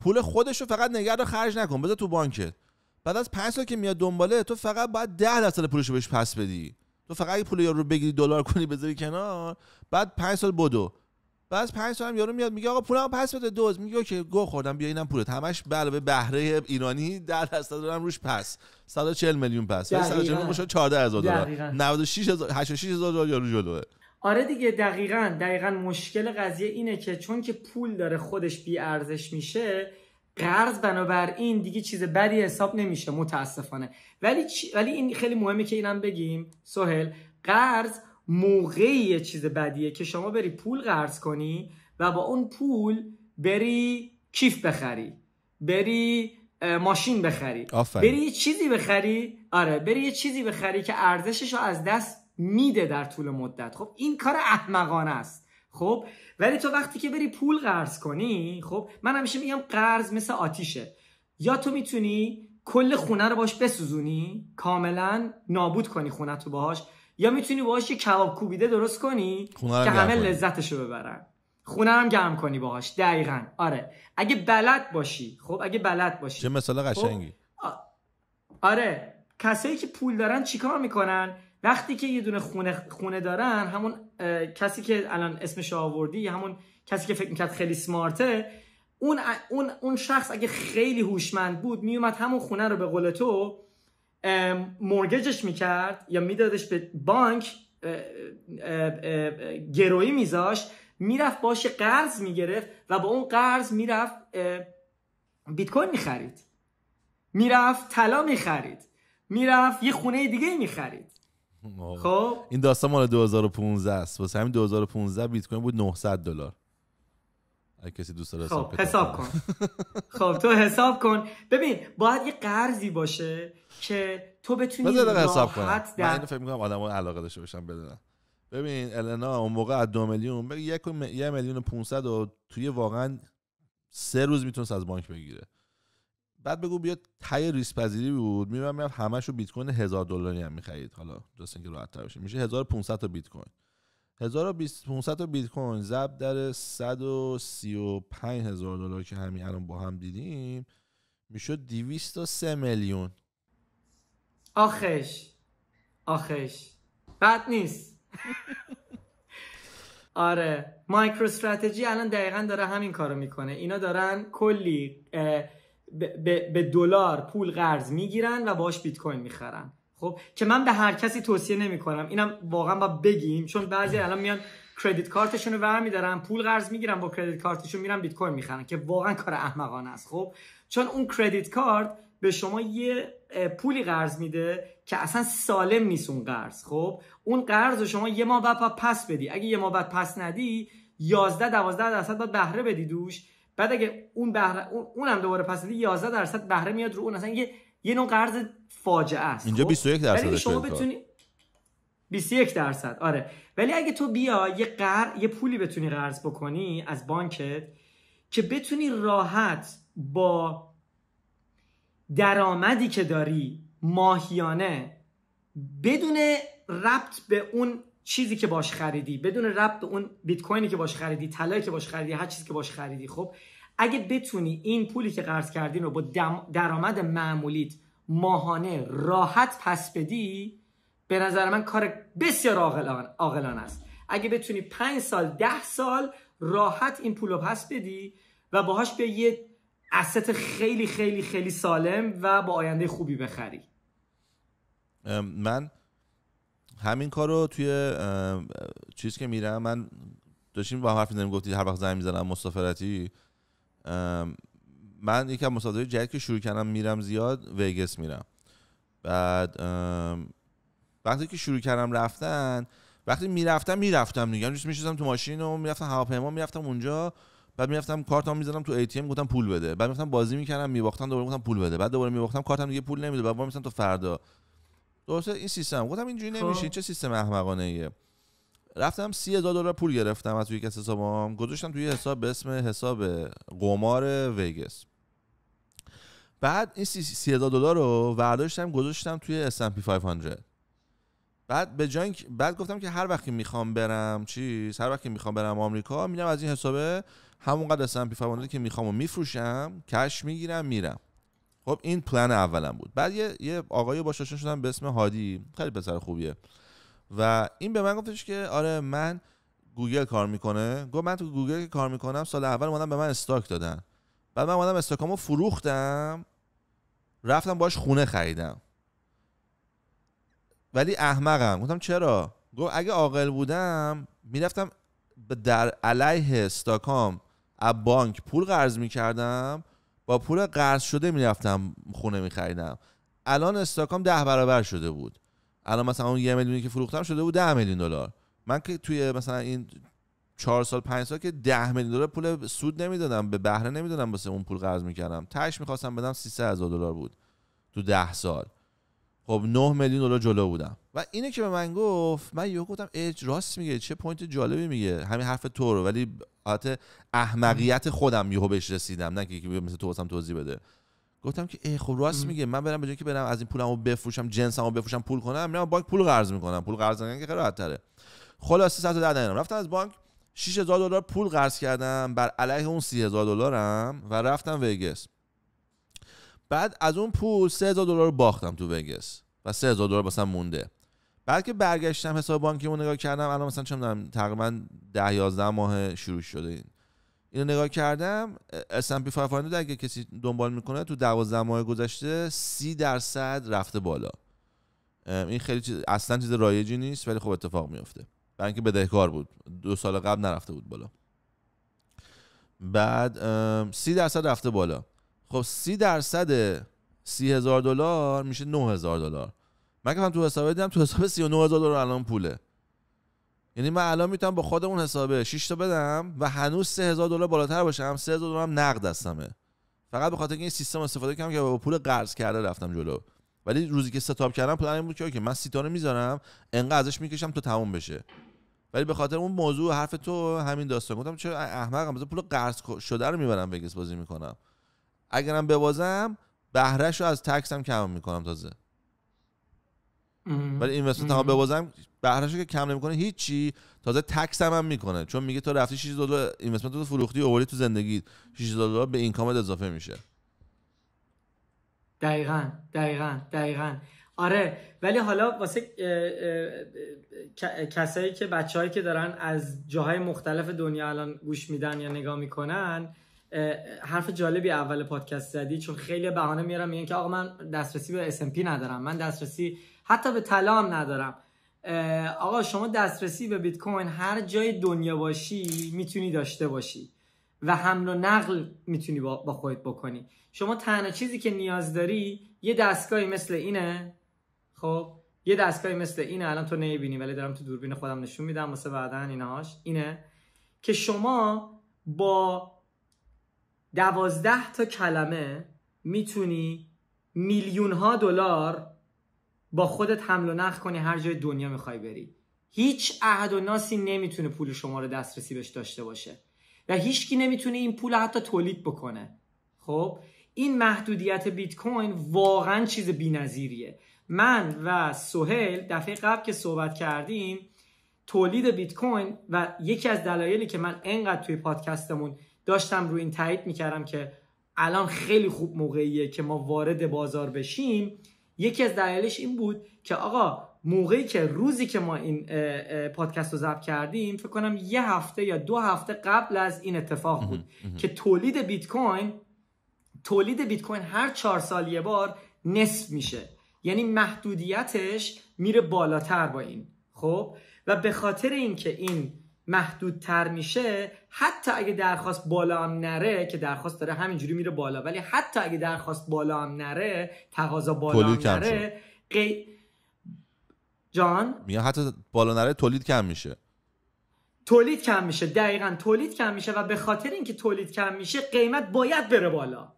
پول خودشو فقط نگه دار، خرج نکن، بذار تو بانکت. بعد از 5 سال که میاد دنباله تو فقط باید 10% پولشو بهش پس بدی. تو فقط اگه پول یارو رو بگیری دلار کنی بذاری کنار، بعد 5 سال بدو. بعد از 5 سال هم یارو میاد میگه آقا پولمو پس بده، دوز میگه اوکی گو خوردم بیا اینم پولت، همش علاوه بهره ایرانی 10% دارم روش پس 140 میلیون پس 140 میلیون میشه $14,000 $86,000 یارو جلوه. آره دیگه دقیقاً مشکل قضیه اینه که چون که پول داره خودش بی ارزش میشه، قرض بنابراین دیگه چیز بدی حساب نمیشه متاسفانه. ولی این خیلی مهمه که اینم بگیم سهیل، قرض موقعی چیز بدیه که شما بری پول قرض کنی و با اون پول بری کیف بخری، بری ماشین بخری، بری یه چیزی بخری، بری یه چیزی بخری که ارزشش رو از دست میده در طول مدت. خب این کار احمقانه است. خب ولی تو وقتی که بری پول قرض کنی، خب من همیشه میگم قرض مثل آتیشه، یا تو میتونی کل خونه رو باش بسوزونی، کاملا نابود کنی خونه تو باهاش، یا میتونی باهاش یه کباب کوبیده درست کنی که همه لذتشو ببرن، خونه هم گرم کنی باهاش. دقیقاً آره اگه بلد باشی. خب اگه بلد باشی. چه مثال قشنگی. آره کسایی که پول دارن چیکار میکنن؟ وقتی که یه دونه خونه دارن، همون کسی که الان اسمش آوردی، همون کسی که فکر میکرد خیلی سمارته، اون شخص اگه خیلی هوشمند بود میومد همون خونه رو به قول تو مورگیجش میکرد یا میدادش به بانک، گرویی میذاش، میرفت باشه قرض میگرفت و با اون قرض میرفت بیت کوین میخرید، میرفت طلا میخرید، میرفت یه خونه دیگه میخرید. خب این داستان مال 2015 است، واسه همین 2015 بیت کوین بود $900. اگه کسی دوست داره حساب کن. خب تو حساب کن. ببین باید یه قرضی باشه که تو بتونی راحت من اینو فکر می‌کنم آدم‌ها علاقه داشته باشن بدونن. ببین النا اون موقع از 2 میلیون بگی 1,500,000 رو توی واقعا 3 روز میتونست از بانک بگیره. بعد بگو بیاد تای ریسک پذیری بود، میرفت همشو بیت کوین $1,000 هم می‌خرید. حالا درست اینکه راحت تر بشه میشه 1500 تا بیت کوین. 1500 تا بیت کوین ضرب در $135,000 که همین الان با هم دیدیم میشد 203 میلیون. آخش بد نیست. آره مایکرو استراتژی الان دقیقاً داره همین کارو میکنه. اینا دارن کلی به دلار پول قرض میگیرن و باهاش بیت کوین میخرن. خب که من به هر کسی توصیه نمیکنم، اینم واقعا باید بگیم، چون بعضی الان میان کردیت کارتشون رو برمی‌دارن، پول قرض میگیرن، با کردیت کارتشون میرن بیت کوین میخرن که واقعا کار احمقانه است. خب چون اون کردیت کارت به شما یه پولی قرض میده که اصلا سالم نیست اون قرض. خب اون قرض رو شما یه ماه بعد پس بدی، اگه یه ماه بعد پس ندی 11-12% باید بهره بدی دوش. بعد اگه اون بهره اونم دوباره پس بدی 11% بهره میاد رو اون. اصلا یه نوع قرض فاجعه است. اینجا 21% شما بتونی 21%. آره ولی اگه تو بیا یه پولی بتونی قرض بکنی از بانکت که بتونی راحت با درآمدی که داری ماهیانه، بدون ربط به اون چیزی که باش خریدی، بدون ربط به اون بیت کوینی که باش خریدی، طلایی که باش خریدی، هر چیزی که باش خریدی، خب اگه بتونی این پولی که قرض کردی رو با درآمد معمولیت ماهانه راحت پس بدی، به نظر من کار بسیار عاقلانه است. اگه بتونی 5 سال 10 سال راحت این پول رو پس بدی و باهاش به یه asset خیلی خیلی خیلی سالم و با آینده خوبی بخری. من همین کارو توی چیز که میرم، من داشتیم با هم حرف می‌زدیم، گفتی هر وقت زنگ میزنم مسافرتی، من یکم مسافرت جدید که شروع کردم میرم زیاد ویگاس میرم. بعد وقتی که شروع کردم رفتن، وقتی میرفتم دیگه همینجوری میشستم تو ماشین و میرفتم هواپیما، میرفتم اونجا، بعد میرفتم کارتام میزدم تو ATM، گفتم پول بده، بعد میرفتم بازی میکردم، میباختم، دوباره گفتم پول بده، بعد دوباره میباختم، کارتام دیگه پول نمیده، بعد میرفتم تو فردا. درسته این سیستم، گفتم اینجوری نمیشه، چه سیستم احمقانه ایه. رفتم $30,000 پول گرفتم از توی یک حسابم، گذاشتم توی حساب به اسم حساب قمار ویگاس. بعد این $30,000 رو برداشتم گذاشتم توی S&P 500. بعد بعد گفتم که هر وقت میخوام برم هر وقت میخوام برم آمریکا، میرم از این حسابه همونقدر S&P 500 که میخوامو میفروشم، کش میگیرم میرم. خب این پلن اولم بود. بعد یه آقایی باش آشنا شدم به اسم هادی، خیلی پسر خوبیه، و این به من گفتش که آره من گوگل کار میکنه. گفت من تو گوگل کار میکنم، سال اول اومدن به من استاک دادن، بعد من اومدم استاکامو فروختم، رفتم باش خونه خریدم. ولی احمقم. گفتم چرا؟ گفت اگه عاقل بودم میرفتم در علیه استاکام از بانک پول قرض میکردم، با پول قرض شده میرفتم خونه میخریدم. الان استاکام 10 برابر شده بود. الان مثلا اون 1 میلیونی که فروختم شده بود $10 میلیون. من که توی مثلا این 4 سال 5 سال که $10 میلیون پول سود نمیدادم، به بهره نمیدادم، واسه اون پول قرض میکردم. تهش میخواستم بدم $300,000 بود تو 10 سال. خب $9 میلیون جلو بودم. و اینه که به من گفت، من یهو گفتم راست میگه، چه پوینت جالبی میگه، همین حرف تو رو، ولی حالت احمقیت خودم یهو بهش رسیدم، نه که مثل تو واسم توضیح بده. گفتم که خب راست میگه، من برم به جای که برم از این پولمو بفروشم، جنسمو بفروشم پول کنم، میرم بانک پول قرض میکنم. پول قرض کردن که خیلی راحت تره. خلاصه 110 دادم، رفتم از بانک $6,000 پول قرض کردم بر علیه اون $30,000 و رفتم ویگاس. بعد از اون پول $3,000 باختم تو ویگاس و $3,000 واسم مونده. بعد که برگشتم حساب بانکیمو نگاه کردم، الان مثلا چه می‌دونم تقریبا 10-11 ماه شروع شده اینو نگاه کردم، S&P 500 اگه کسی دنبال میکنه تو 12 ماه گذشته 30% رفته بالا. این خیلی اصلا چیز رایجی نیست، ولی خب اتفاق میفته، برای اینکه بدهکار بود 2 سال قبل نرفته بود بالا. بعد 30% رفته بالا. خب 30% $30,000 میشه $9,000. من که تو حساب دیدم تو حساب $39,000 الان پوله. یعنی من الان میتونم با خودمون حسابه 6 تا بدم و هنوز $3,000 بالاتر باشم، $3,000 هم نقد دستمه، فقط به خاطر اینکه این سیستم استفاده کردم که با پول قرض کرده رفتم جلو. ولی روزی که استارت کردم پلن این بود که اوکی من 30 تا رو میذارم، انقدر ازش میکشم تا تموم بشه. ولی به خاطر اون موضوع حرف تو همین داستان گفتم چه احمقم، مثلا پول قرض شده رو میبرم ویگاس بازی میکنم، اگرم ببازم بهرهشو از تکسم کم میکنم تازه. ولی اینوستمنت ها ببازم بهرهشو که کم نمیکنه هیچی، تازه تکس هم میکنه، چون میگه تو رفتی $6,000 اینوستمنت رو فروختی آوردی تو زندگی، $6,000 به اینکامت اضافه میشه. دقیقاً. آره، ولی حالا واسه کسایی که بچه‌هایی که دارن از جاهای مختلف دنیا الان گوش میدن یا نگاه میکنن، حرف جالبی اول پادکست زدی، چون خیلی بهانه میارن میگن که آقا من دسترسی به S&P ندارم، من دسترسی حتی به طلا هم ندارم. آقا شما دسترسی به بیت کوین هر جای دنیا باشی میتونی داشته باشی و حمل و نقل میتونی با خودت بکنی. شما تنها چیزی که نیاز داری یه دستگاهی مثل اینه. خب یه دستگاهی مثل اینه، الان تو نمیبینی ولی دارم تو دوربین خودم نشون میدم واسه بعدن اینهاش، اینه که شما با 12 تا کلمه میتونی میلیون‌ها دلار با خودت حمل و نقل کنی هر جای دنیا میخوای بری. هیچ احد و ناسی نمیتونه پول شما رو دسترسی بهش داشته باشه و هیچکی نمیتونه این پول حتی تولید بکنه. خب این محدودیت بیت کوین واقعا چیز بی‌نظیریه. من و سهیل دفعه قبل که صحبت کردیم تولید بیت کوین و یکی از دلایلی که من انقدر توی پادکستمون داشتم روی این تایید میکردم که الان خیلی خوب موقعیه که ما وارد بازار بشیم، یکی از دلایلش این بود که آقا موقعی که روزی که ما این پادکست رو ضبط کردیم فکر کنم 1 هفته یا 2 هفته قبل از این اتفاق بود که تولید بیت کوین هر 4 سال یه بار نصف میشه. یعنی محدودیتش میره بالاتر با این. خب و به خاطر اینکه این محدودتر میشه، حتی اگه درخواست بالا هم نره، که درخواست داره همینجوری میره بالا، ولی حتی اگه درخواست بالا هم نره، تقاضا بالا هم نره، جان میگه حتی بالا نره تولید کم میشه. تولید کم میشه، دقیقاً تولید کم میشه و به خاطر اینکه تولید کم میشه قیمت باید بره بالا.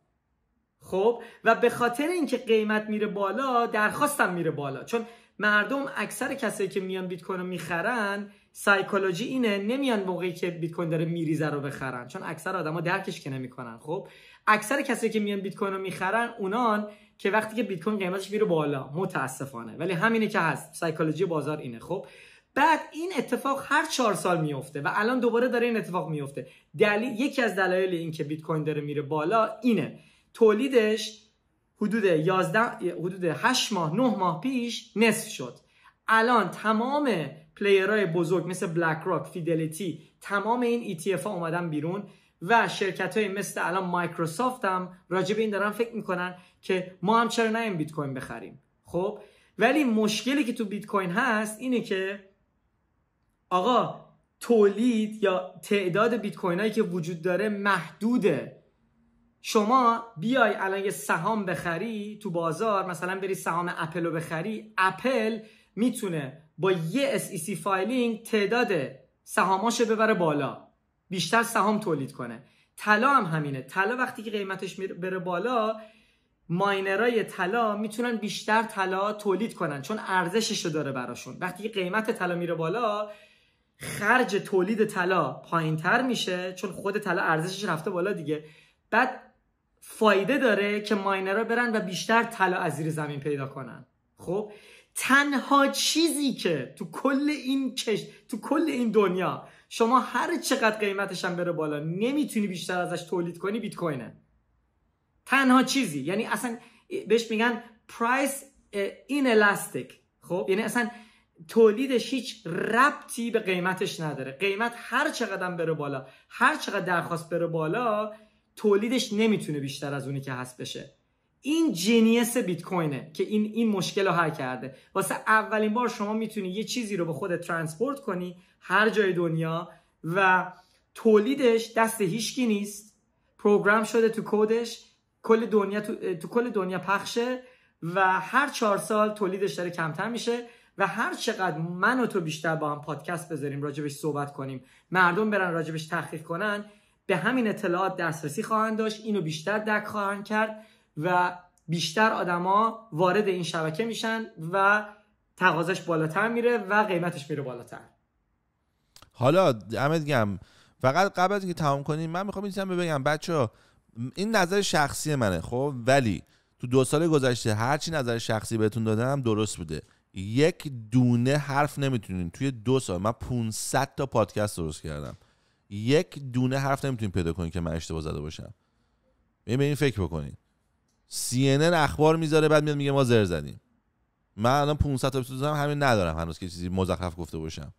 خب و به خاطر اینکه قیمت میره بالا، درخواستم میره بالا، چون مردم اکثر کسایی که میان بیت کوین رو میخرن، سایکولوژی اینه نمیان موقعی که بیت کوین داره میریزه رو بخرن، چون اکثر آدما درکش که نمیکنن. خب اکثر کسایی که میان بیت کوین رو میخرن اونان که وقتی که بیت کوین قیمتش میره بالا، متاسفانه، ولی همینه که هست، سایکولوژی بازار اینه. خب بعد این اتفاق هر 4 سال میفته و الان دوباره داره این اتفاق میفته. یکی از دلایل این که بیت کوین داره میره بالا اینه، تولیدش حدود 8 ماه 9 ماه پیش نصف شد. الان تمام پلیرهای بزرگ مثل بلک راک، فیدلیتی، تمام این ETF ها اومدن بیرون و شرکت های مثل الان مایکروسافت هم راجع به این دارن فکر میکنن که ما هم چرا نه بیت کوین بخریم. خب ولی مشکلی که تو بیت کوین هست اینه که آقا تولید یا تعداد بیت کوین هایی که وجود داره محدوده. شما بیای الان یه سهام بخری تو بازار، مثلا بری سهام اپل رو بخری، اپل میتونه با یه SEC فایلینگ تعداد سهاماشو ببره بالا، بیشتر سهام تولید کنه. طلا هم همینه، طلا وقتی که قیمتش بره بالا، ماینرای طلا میتونن بیشتر طلا تولید کنن چون ارزششو داره براشون. وقتی که قیمت طلا میره بالا، خرج تولید طلا پایینتر میشه چون خود طلا ارزشش رفته بالا دیگه. بعد فایده داره که ماینرها برن و بیشتر طلا از زیر زمین پیدا کنن. خب تنها چیزی که تو کل این دنیا شما هر چقدر قیمتش هم بره بالا نمیتونی بیشتر ازش تولید کنی، بیت کوینه. تنها چیزی، یعنی اصلا بهش میگن price inelastic. خب یعنی اصلا تولیدش هیچ ربطی به قیمتش نداره. قیمت هر چقدر بره بالا، هر چقدر درخواست بره بالا، تولیدش نمیتونه بیشتر از اونی که هست بشه. این جینیس بیت کوینه که این مشکل رو حل کرده. واسه اولین بار شما میتونی یه چیزی رو به خودت ترانسپورت کنی هر جای دنیا و تولیدش دست هیچکی نیست، پروگرام شده تو کدش، کل دنیا تو کل دنیا پخشه و هر 4 سال تولیدش داره کمتر میشه و هر چقدر من و تو بیشتر با هم پادکست بذاریم راجبش صحبت کنیم، مردم برن راجبش تحقیق کنن، به همین اطلاعات دسترسی خواهند داشت، اینو بیشتر درک خواهند کرد و بیشتر آدما وارد این شبکه میشن و تقاضاش بالاتر میره و قیمتش میره بالاتر. حالا احمد گم فقط قبل از اینکه تمام کنیم من میخوام این چیزو بگم بچه‌ها، این نظر شخصی منه خب، ولی تو 2 سال گذشته هرچی نظر شخصی بهتون دادم درست بوده. یک دونه حرف نمیتونین توی 2 سال، من 500 تا پادکست درست کردم، یک دونه حرف نمیتونین پیدا کنین که من اشتباه زده باشم. به این فکر بکنین. CNN اخبار میذاره بعد میاد میگه ما زر زدیم. من الان 500 تا اپیزود دادم، همین ندارم هنوز که چیزی مزخرف گفته باشم.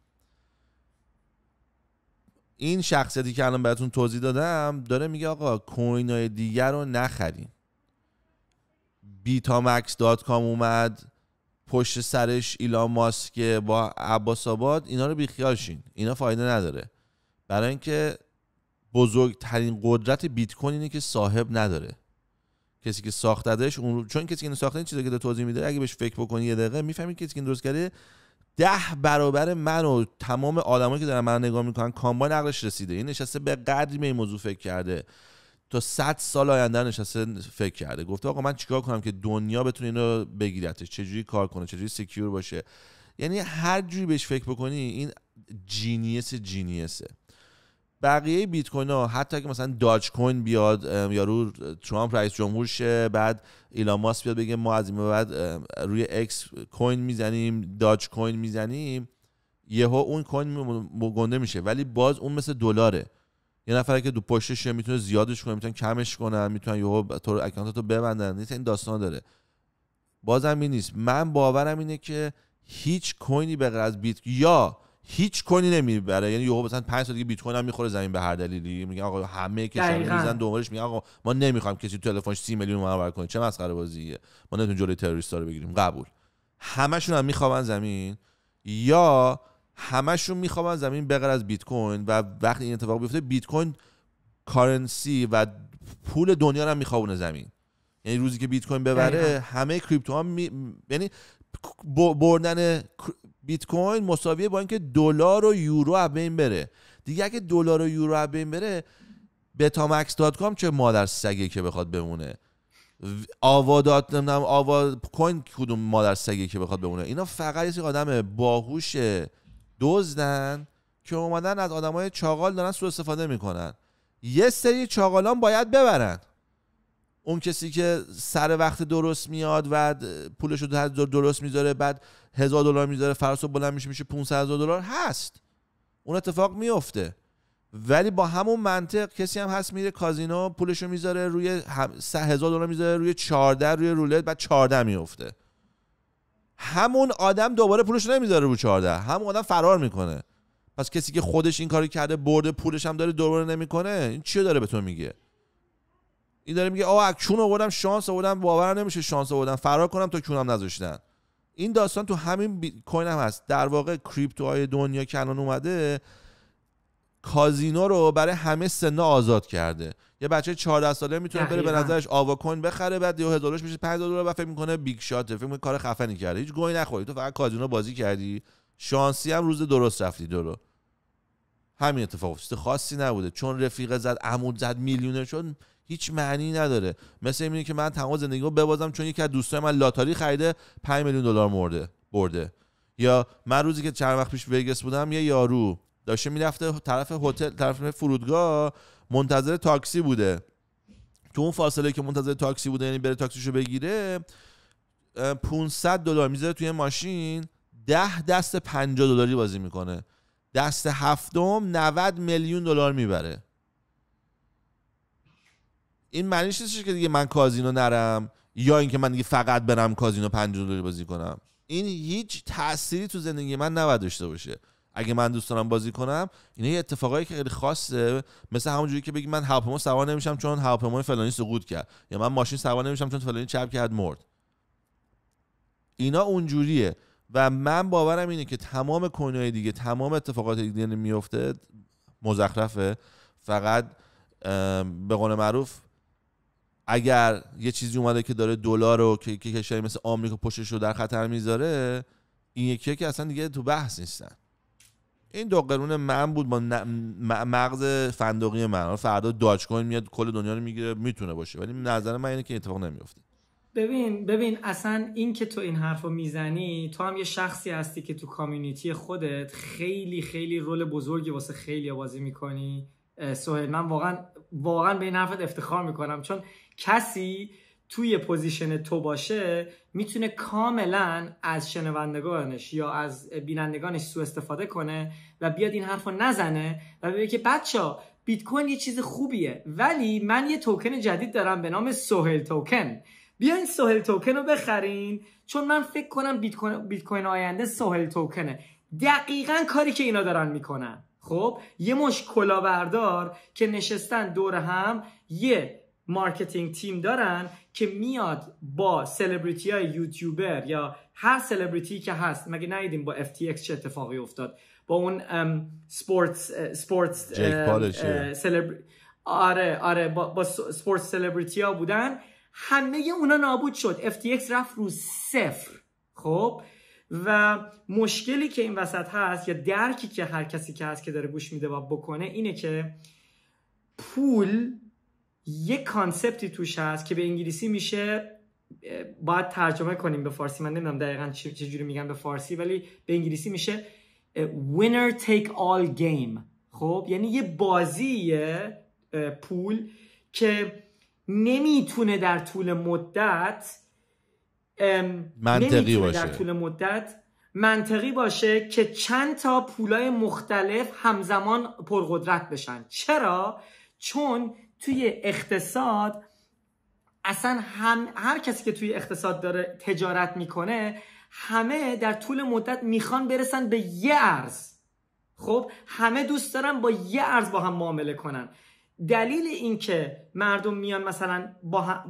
این شخصیتی که الان بهتون توضیح دادم داره میگه آقا کوینای دیگر رو نخرین. bitamax.com اومد پشت سرش ایلان ماسک با عباس آباد، اینا رو بیخیال شین، اینا فایده نداره. برای اینکه بزرگترین قدرت بیت کوین اینه که صاحب نداره. کسی که ساختهش چون کسی که اینو ساخته این چیزا که داره توضیح میده، اگه بهش فکر بکنی یه دقیقه میفهمید کسی که این درست کرده 10 برابر من و تمام آدمایی که دارن من نگاه میکنن کامباین عقلش رسیده. این نشسته به قدری به این موضوع فکر کرده، تا 100 سال آینده نشسته فکر کرده، گفته آقا من چیکار کنم که دنیا بتونه اینو بگیرتش، چجوری کار کنه، چجوری سکیور باشه. یعنی هر جوری بهش فکر بکنی این جینیسه. بقیه بیت کوین ها حتی که مثلا داج کوین بیاد، یارو ترامپ رئیس جمهور شه، بعد ایلان ماسک بیاد بگه ما از این بعد روی اکس کوین میزنیم، داج کوین میزنیم، یهو اون کوین گنده میشه، ولی باز اون مثل دلاره. یه نفره که دو پشتش میتونه زیادش کنه، میتونه کمش کنن، میتونن یهو تو اکانتاتو ببندن. این داستان داره. بازم این نیست. من باورم اینه که هیچ کوینی به غیر از بیت یا هیچ کوینی نمیبره. یعنی یهو مثلا 5 سال دیگه بیت کوین هم میخوره زمین به هر دلیلی، میگن آقا همه کشور میزنن دنبالش، میگن آقا ما نمیخوایم کسی تو تلفنش 30 میلیون منور کنه، چه مسخره بازیه، ما نمیتونیم جلوی تروریستا رو بگیریم. قبول. همشون هم میخوابن زمین، یا همشون میخوابن زمین بغیر از بیت کوین. و وقتی این اتفاق بیفته بیت کوین کارنسی و پول دنیا رو هم میخوابونه زمین. یعنی روزی که بیت کوین ببره همه کریپتوها یعنی بردن بیت کوین مساویه با اینکه دلار و یورو از بین بره دیگه. اگه دلار و یورو از بین بره betamax.com چه مادر سگی که بخواد بمونه، آوا کوین کدوم مادر سگی که بخواد بمونه. اینا فقط یه آدم باهوش دزدن که اومدن از آدمای چاغال دارن سوء استفاده میکنن. یه سری چاغالان باید ببرن. اون کسی که سر وقت درست میاد و پولشو درست میذاره، بعد $1000 میذاره، فرض بلند میشه $500,000 هست، اون اتفاق میفته. ولی با همون منطق کسی هم هست میره کازینو پولشو میذاره روی $1000 میذاره روی 14 روی رولت، بعد 14 میفته. همون آدم دوباره پولشو نمیذاره رو 14، همون آدم فرار میکنه. پس کسی که خودش این کاری کرده برده پولش هم داره دوباره نمیکنه، این چی داره به تو میگه؟ این داره میگه آقا چون آوردم شانس آوردم، باور نمیشه شانس آوردم، فرار کنم تا چونم نذاشتن. این داستان تو همین بیت کوین هم هست. در واقع کریپتوهای دنیا که الان اومده کازینو رو برای همه سنا آزاد کرده. یه بچه 14 ساله میتونه بره به نظرش آوا کوین بخره، بعد $1000 میشه $5000 و فکر میکنه بیگ شات، فکر میکنه کار خفنی کرده. هیچ گوی نخوری، تو فقط کازینو بازی کردی، شانسی هم روز درست رفتی درو. همین اتفاق افتاد، خاصی نبوده. چون رفیق زد عمود زد میلیونر شد هیچ معنی نداره. مثل اینه که من تمام زندگیمو ببازم چون یکی از دوستای من لاتاری خریده $5 میلیون برده. یا من روزی که چند وقت پیش وگاس بودم یه یارو داشته میرفته طرف هتل، طرف فرودگاه، منتظر تاکسی بوده. تو اون فاصله که منتظر تاکسی بوده، یعنی بره تاکسیشو بگیره، $500 میذاره توی ماشین، 10 دست $50 بازی میکنه، دست هفتم $90 میلیون میبره. این معنیش نیستش که دیگه من کازینو نرم یا اینکه من دیگه فقط برم کازینو $50 بازی کنم. این هیچ تأثیری تو زندگی من نباید داشته باشه. اگه من دوست دارم بازی کنم، اینا یه اتفاقایی که خیلی خاصه، مثل همونجوری که بگی من هواپیما سوار نمیشم چون هواپیمای فلانی سقوط کرد، یا من ماشین سوار نمیشم چون فلانی چپ کرد مرد. اینا اونجوریه. و من باورم اینه که تمام کوین‌های دیگه، تمام اتفاقات دیگه میفته مزخرفه. فقط به قول معروف اگر یه چیزی اومده که داره دلار رو که کشوری مثل آمریکا پشتش رو در خطر میذاره، این یکیه که اصلا دیگه تو بحث نیستن. این 2 قرون من بود با مغز فندقی من. فردا داج کوین میاد کل دنیا رو میگیره، میتونه باشه، ولی نظر من اینه که اتفاق نمیفته. ببین اصلا این که تو این حرفو میزنی، تو هم یه شخصی هستی که تو کامیونیتی خودت خیلی خیلی رول بزرگی واسه خیلی بازی میکنی. سهیل، من واقعا به این حرفت افتخار میکنم، چون کسی توی پوزیشن تو باشه میتونه کاملا از شنوندگانش یا از بینندگانش سوء استفاده کنه و بیاد این حرفو نزنه و بگه که بچه‌ها بیت کوین یه چیز خوبیه، ولی من یه توکن جدید دارم به نام سهیل توکن، بیاین سهیل توکن رو بخرین چون من فکر کنم بیت کوین آینده سهیل توکنه. دقیقاً کاری که اینا دارن میکنن. خب یه مش کلاهبردار که نشستن دور هم، یه مارکتینگ تیم دارن که میاد با سلبریتی های یوتیوبر یا هر سلبریتی که هست. مگه ندیدیم با FTX چه اتفاقی افتاد با اون سپورتس آره با سپورتس سلبریتی ها بودن، همه اونا نابود شد، FTX رفت رو 0. خب و مشکلی که این وسط هست یا درکی که هر کسی که هست که داره گوش میده و بکنه اینه که پول یک کانسپتی توش هست که به انگلیسی میشه، باید ترجمه کنیم به فارسی، من نمیدونم دقیقاً چجوری میگن به فارسی، ولی به انگلیسی میشه winner take all game. خب یعنی یه بازیه پول که نمیتونه در طول مدت منطقی باشه که چند تا پولای مختلف همزمان پرقدرت بشن. چرا؟ چون توی اقتصاد اصلا هر کسی که توی اقتصاد داره تجارت میکنه، همه در طول مدت میخوان برسن به یه ارز. خب همه دوست دارن با یه ارز با هم معامله کنن. دلیل این که مردم میان مثلا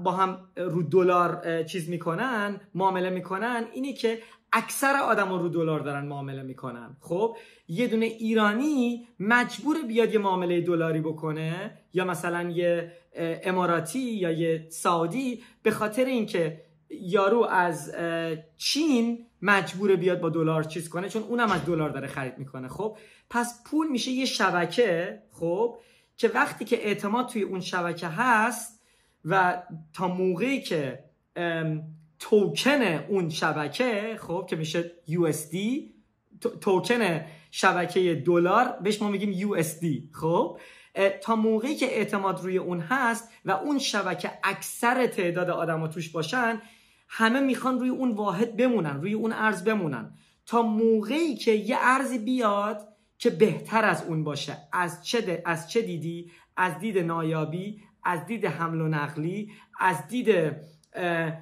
با هم رو دلار چیز میکنن، معامله میکنن، اینه که اکثر آدما رو دلار دارن معامله میکنن. خب یه دونه ایرانی مجبور بیاد یه معامله دلاری بکنه، یا مثلا یه اماراتی یا یه سعودی، به خاطر اینکه یارو از چین مجبور بیاد با دلار چیز کنه، چون اونم از دلار داره خرید میکنه. خب پس پول میشه یه شبکه، خب که وقتی که اعتماد توی اون شبکه هست و تا موقعی که توکن اون شبکه، خب که میشه USD، توکن شبکه دلار، بهش ما میگیم USD. خب تا موقعی که اعتماد روی اون هست و اون شبکه اکثر تعداد آدما توش باشن، همه میخوان روی اون واحد بمونن، روی اون ارز بمونن، تا موقعی که یه ارزی بیاد که بهتر از اون باشه. از چه دیدی؟ از دید نایابی، از دید حمل و نقلی، از دید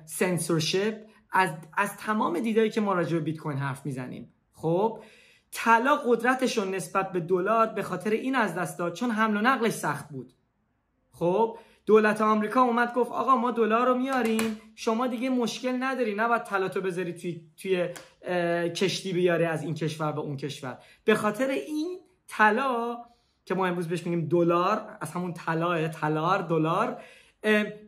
سنسورشیپ، از تمام دیدایی که ما راجع به بیت کوین حرف میزنیم. خب طلا قدرتش رو نسبت به دلار به خاطر این از دست داد چون حمل و نقلش سخت بود. خب دولت آمریکا اومد گفت آقا ما دلار رو میاریم، شما دیگه مشکل نداری، نباید طلاتو بذاری توی کشتی بیاره از این کشور به اون کشور. به خاطر این طلا که ما امروز بهش میگیم دلار، از همون طلا دلار،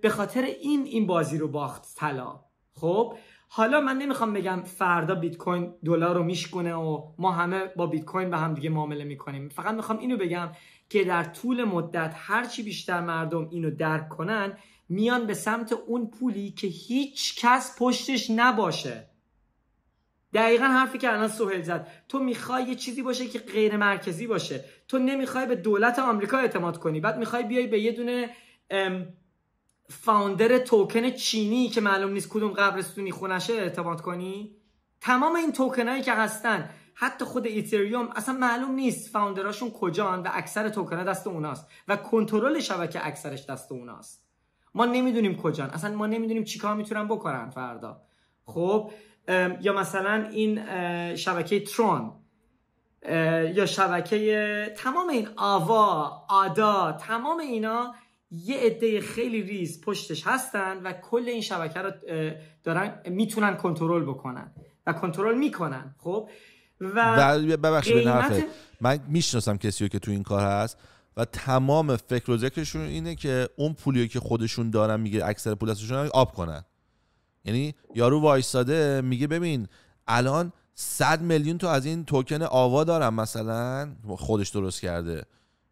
به خاطر این بازی رو باخت طلا. خب حالا من نمیخوام بگم فردا بیت کوین دلار رو میشکنه و ما همه با بیت کوین به هم دیگه معامله میکنیم. فقط میخوام اینو بگم که در طول مدت هرچی بیشتر مردم اینو درک کنن، میان به سمت اون پولی که هیچ کس پشتش نباشه. دقیقا حرفی که الان سهیل زد. تو میخوای یه چیزی باشه که غیر مرکزی باشه. تو نمیخوای به دولت آمریکا اعتماد کنی، بعد میخوای بیای به یه دونه فاوندر توکن چینی که معلوم نیست کدوم قبرستونی خونشه اعتماد کنی. تمام این توکنایی که هستن، حتی خود ایتریوم، اصلا معلوم نیست فاوندراشون کجان و اکثر توکن‌ها دست اوناست و کنترل شبکه اکثرش دست اوناست. ما نمیدونیم کجان، اصلا ما نمیدونیم چیکار میتونن بکنن فردا. خب یا مثلا این شبکه ترون یا شبکه تمام این آدا، تمام اینا یه عده خیلی ریز پشتش هستن و کل این شبکه رو دارن میتونن کنترل بکنن و کنترل میکنن. خب و ببخشید من میشناسم کسیو که تو این کار هست و تمام فکر و ذکرشون اینه که اون پولی که خودشون دارن، میگه اکثر پول ازشون آب کنن. یعنی یارو وایساده میگه ببین الان 100 میلیون تا از این توکن آوا دارم، مثلا خودش درست کرده،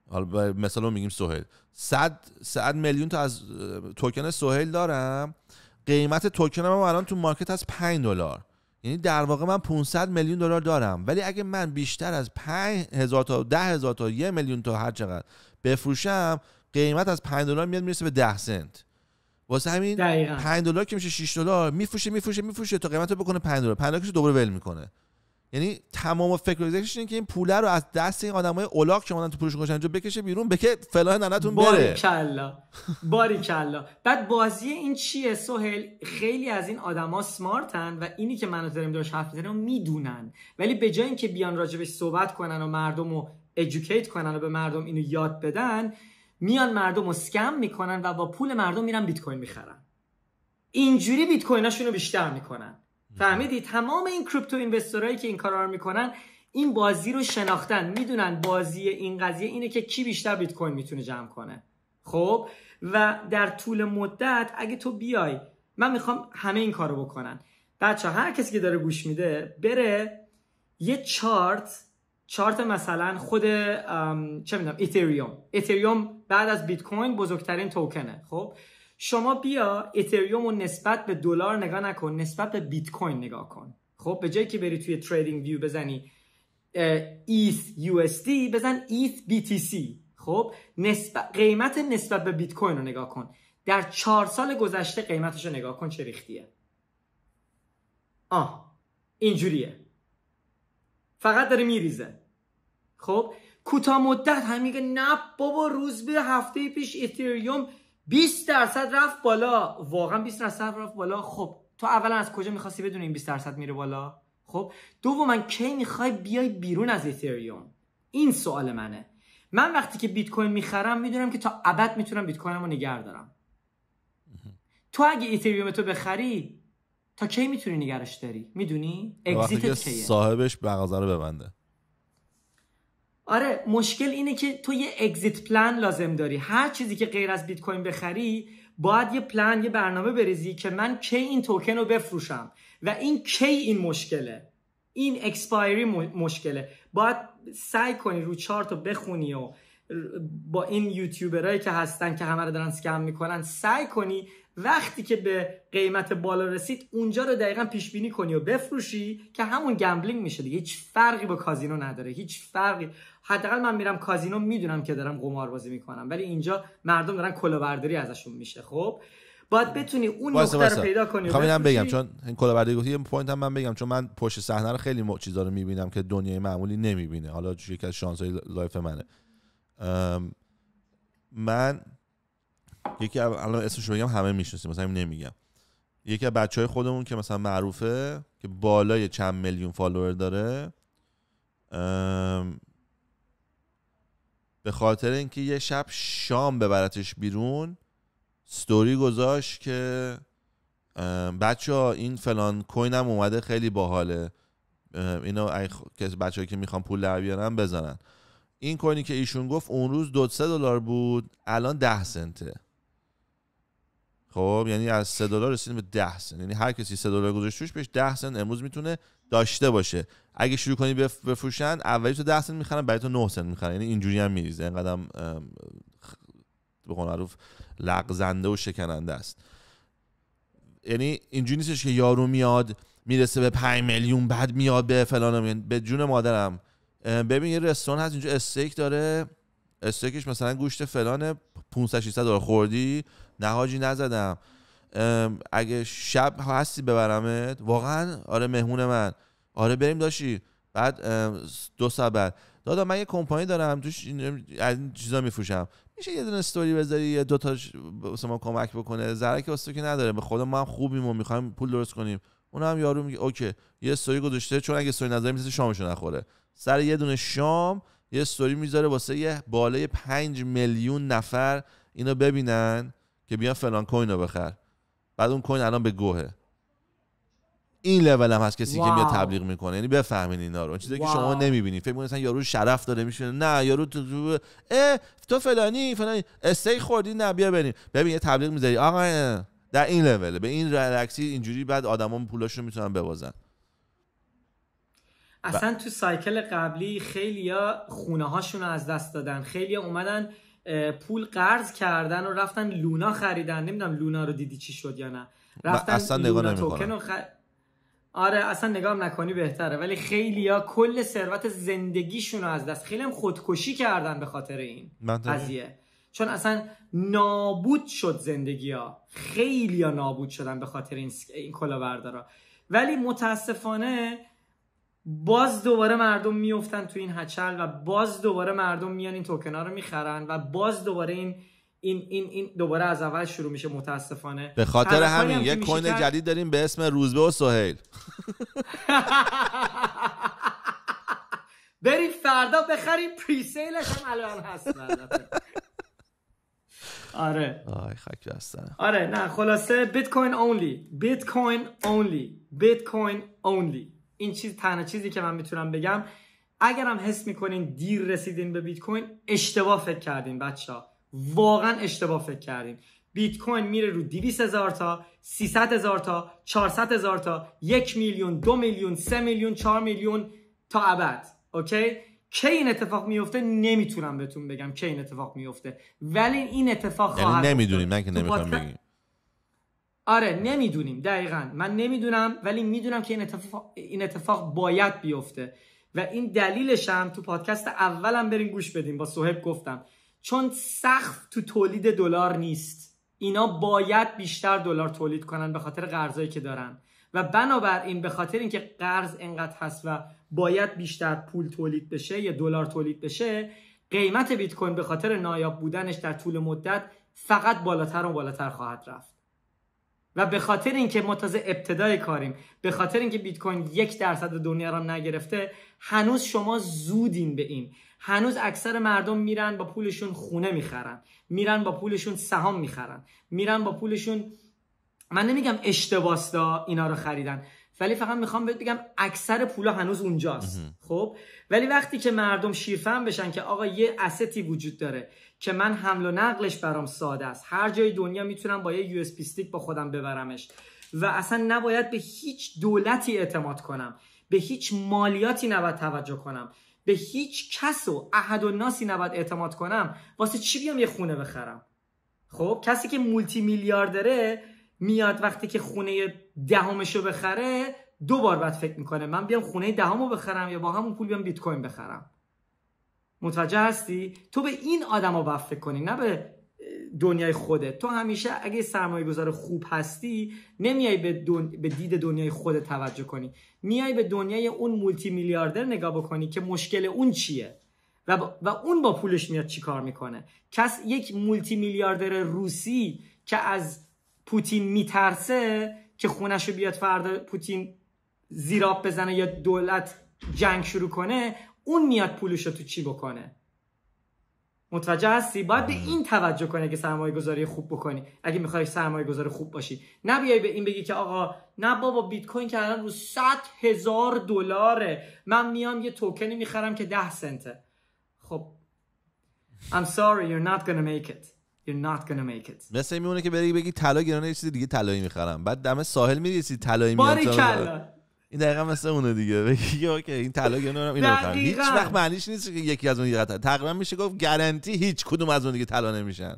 حالا مثلا میگیم سهیل 100 میلیون تا از توکن سهیل دارم، قیمت توکنم الان تو مارکت از $5. یعنی در واقع من 500 میلیون دلار دارم، ولی اگه من بیشتر از 5000 تا 10000 تا 1 میلیون تا هر چقدر بفروشم، قیمت از $5 میاد میرسه به 10 سنت. واسه همین $5 که میشه $6 میفروشه تا قیمت رو بکنه $5 که دوباره ول میکنه. یعنی تمام فکر و ذکرش اینه که این پوله رو از دست این آدمای اولاغ که اومدن تو پروژه گذاشتن بکشه بیرون، بکه فلان ننتون بره. باریکلا. بعد بازی این چیه سهیل؟ خیلی از این آدما سمارتن و اینی که منو داریم درش حرف میزنم میدونن، ولی به جای اینکه بیان راجبش صحبت کنن و مردمو ادوکییت کنن و به مردم اینو یاد بدن، میان مردمو اسکم میکنن و با پول مردم میرن بیت کوین میخرن. اینجوری بیت کویناشونو بیشتر میکنن. فهمیدی؟ تمام این کریپتو اینوستورایی که این کارا رو میکنن این بازی رو شناختن، میدونن بازی این قضیه اینه که کی بیشتر بیت کوین میتونه جمع کنه. خب و در طول مدت اگه تو بیای، من میخوام همه این کارو بکنن. بچه‌ها هر کسی که داره گوش میده بره یه چارت مثلا خود چه میدونم ایتریوم بعد از بیت کوین بزرگترین توکنه. خب شما بیا ایتریوم رو نسبت به دلار نگاه نکن، نسبت به بیت کوین نگاه کن. خب به جایی که بری توی تریدینگ ویو بزنی ETH USD، بزن ETH BTC. خب قیمت نسبت به بیت کوین رو نگاه کن. در 4 سال گذشته قیمتش رو نگاه کن چه ریختیه. اینجوریه، فقط داره میریزه. خب کوتاه مدت هم میگه نه بابا روز به هفته پیش ایتریوم 20% رفت بالا، واقعا 20% رفت بالا. خب تو اولا از کجا میخواستی بدونی این 20% میره بالا؟ خب دوما کی میخوای بیای بیرون از ایتریوم؟ این سوال منه. من وقتی که بیت کوین میخرم میدونم که تا ابد میتونم بیت کوینمو نگه دارم. تو اگه ایتریوم تو بخری تا کی میتونی نگرش داری؟ میدونی؟ اگزیتت کیه؟ صاحبش مغازه رو ببنده. آره، مشکل اینه که تو یه اگزیت پلان لازم داری. هر چیزی که غیر از بیت کوین بخری باید یه پلان، یه برنامه بریزی که من کی این توکن رو بفروشم و این کی این مشکله، این اکسپایری مشکله. باید سعی کنی رو چارت رو بخونی و با این یوتیوبرایی که هستن که همه رو دارن اسکم میکنن سعی کنی وقتی که به قیمت بالا رسید اونجا رو دقیقاً پیش بینی کنی و بفروشی که همون گمبلینگ میشه دیگه. هیچ فرقی با کازینو نداره، هیچ فرقی. حداقل من میرم کازینو میدونم که دارم قمار بازی میکنم، ولی اینجا مردم دارن کلاهبرداری ازشون میشه. خب باید بتونی اون نقطه رو پیدا کنی. میخوام اینم بگم چون این کلاهبرداری گفتی، یه پوینت هم من بگم، چون من پشت صحنه رو خیلی چیزا رو میبینم که دنیای معمولی نمیبینه. حالا یکی از شانس‌های لایف منه. من یکی الان اسمش رو بگم همه میشناسیم، مثلا نمیگم، یکی از بچهای خودمون که مثلا معروفه که بالای چند میلیون فالوور داره، به خاطر اینکه یه شب شام ببرتش بیرون ستوری گذاشت که بچه‌ها این فلان کوینم اومده خیلی باحاله، اینو که بچه‌ای که میخوان پول در بیارن بزنن. این کوینی که ایشون گفت اون روز $2 بود، الان 10 سنته. خب یعنی از $3 رسیدیم به 10 سنت، یعنی هر کسی $3 گذاشت توش بهش 10 سنت امروز میتونه داشته باشه. اگه شروع کنی بفروشن اولی تو 10 سنت میخرن، بعد تو 9 سنت میخرن، یعنی اینجوری هم میریزه. اینقدرم به قول معروف لغزنده و شکننده است. یعنی اینجوری نیستش که یارو میاد میرسه به 5 میلیون بعد میاد به فلان. به جون مادرم ببین یه رستوران هست اینجا استیک داره، استیکش مثلا گوشت فلان $500-600 خوردی؟ نه حاجی نزدم. اگه شب هستی ببرمت؟ واقعا؟ آره مهمون من. آره بریم داشتی. بعد 2 ساعت بعد دادا من یه کمپانی دارم توش از این چیزا میفروشم، میشه یه دونه استوری بذاری یه دو تا واسه ما کمک بکنه؟ ضرر که واسه که نداره، به خدا ما هم خوبیم و میخوایم پول درست کنیم. اون هم یارو میگه اوکی یه استوری گذاشته، چون اگه استوری نذاری میشه شامشو نخوره. سر یه دونه شام یه استوری میذاره واسه یه بالای 5 میلیون نفر اینو ببینن که بیان فلان کوین رو بخر. بعد اون کوین الان به گوهه. این لول هم هست کسی که میاد تبلیغ میکنه. یعنی بفهمین اینا رو، چیزی که شما نمیبینید. فکر میکنید مثلا یارو شرف داره میشه، نه یارو تو فلانی استیک خوردی، نه بیا بریم. ببین یه تبلیغ میذاری آقا در این لول، به این ریلکسی اینجوری، بعد آدما پولاشو میتونن ببازن. اصلا تو سایکل قبلی خیلیا خونه هاشون رو از دست دادن، خیلیا اومدن پول قرض کردن و رفتن لونا خریدن. نمیدونم لونا رو دیدی چی شد یا نه؟ رفتن اصلا نگاه نمیکنم. آره اصلا نگاه نکنی بهتره. ولی خیلیا کل ثروت زندگیشون رو از دست، خیلی هم خودکشی کردن به خاطر این قضیه، چون اصلا نابود شد زندگی ها. خیلیا نابود شدن به خاطر این کلاهبردارا. ولی متاسفانه باز دوباره مردم میافتن تو این هچل و باز دوباره مردم میان این توکن ها رو میخرن و باز دوباره این دوباره از اول شروع میشه متاسفانه. به خاطر همین یک کوین جدید داریم به اسم روزبه و سهیل. برید فردا بخرید، پریسیلش هم الان هست. آره آی خاک بستنه. آره نه خلاصه بیتکوین اونلی، بیتکوین اونلی، بیتکوین اونلی. این تنها چیزی که من میتونم بگم. اگرم حس میکنین دیر رسیدین به بیت کوین، اشتباه فکر کردین بچه‌ها، واقعا اشتباه فکر کردین. بیت کوین میره رو 200,000 تا، 300,000 تا، 400,000 تا، 1 میلیون، 2 میلیون، 3 میلیون، 4 میلیون تا ابد. اوکی؟ کی این اتفاق میفته نمیتونم بهتون بگم کی این اتفاق میفته، ولی این اتفاق خواهد. یعنی نمیدونیم، من که نمیخوام بگیم. آره نمیدونیم، دقیقاً من نمیدونم، ولی میدونم که این اتفاق باید بیفته و این دلیلش هم تو پادکست اولم برین گوش بدیم، با صهیب گفتم، چون سقف تو تولید دلار نیست. اینا باید بیشتر دلار تولید کنن به خاطر قرضایی که دارن و بنابراین به خاطر اینکه قرض انقدر هست و باید بیشتر پول تولید بشه یا دلار تولید بشه، قیمت بیت کوین به خاطر نایاب بودنش در طول مدت فقط بالاتر و بالاتر خواهد رفت. و به خاطر اینکه ما تازه ابتدای کاریم، به خاطر اینکه بیت کوین 1% دنیا را نگرفته، هنوز شما زودین به این. هنوز اکثر مردم میرن با پولشون خونه میخرن، میرن با پولشون سهام میخرن، میرن با پولشون، من نمیگم اشتباستا اینا رو خریدن، ولی فقط میخوام بهت بگم اکثر پولا هنوز اونجاست. خب ولی وقتی که مردم شیرفهم بشن که آقا یه استی وجود داره که من حمل و نقلش برام ساده است، هر جای دنیا میتونم با یه یو اس پی استیک با خودم ببرمش و اصلا نباید به هیچ دولتی اعتماد کنم، به هیچ مالیاتی نباید توجه کنم، به هیچ کس و احد و ناسی نباید اعتماد کنم، واسه چی بیام یه خونه بخرم؟ خب کسی که مولتی میلیاردره میاد وقتی که خونه دهمشو بخره 2 بار بعد فکر میکنه من بیام خونه دهمو بخرم یا با همون پول بیام بیت کوین بخرم. متوجه هستی؟ تو به این آدما باید فکر کنی، نه به دنیای خودت. تو همیشه اگه سرمایه گذار خوب هستی نمیای به دید دنیای خودت توجه کنی، میای به دنیای اون مولتی میلیاردر نگاه بکنی که مشکل اون چیه و اون با پولش میاد چی کار میکنه. یک مولتی میلیاردر روسی که از پوتین میترسه که خونشو بیاد فردا پوتین زیراب بزنه یا دولت جنگ شروع کنه، اون میاد پولشو تو چی بکنه. متوجه هستی؟ باید به این توجه کنی اگه سرمایه گذاری خوب بکنی، اگه میخوای سرمایه گذار خوب باشی. نه بیای به این بگی که آقا نه بابا بیت کوین که الان رو $100,000 من میام یه توکنی میخرم که 10 سنته. خب I'm sorry you're not gonna make it. You're not gonna make it. مثل میمونه که بگی طلا گرونه یه چیز دیگه طلایی میخرم، بعد دم ساحل میرسی طلایی میاد. این دقیقاً مثل اونه دیگه، بگی اوکی این طلا گرونه اینو بخرم. هیچ وقت معنیش نیست که یکی از اون دیگه تقریبا میشه گفت گارانتی هیچ کدوم از اون دیگه طلا نمیشن.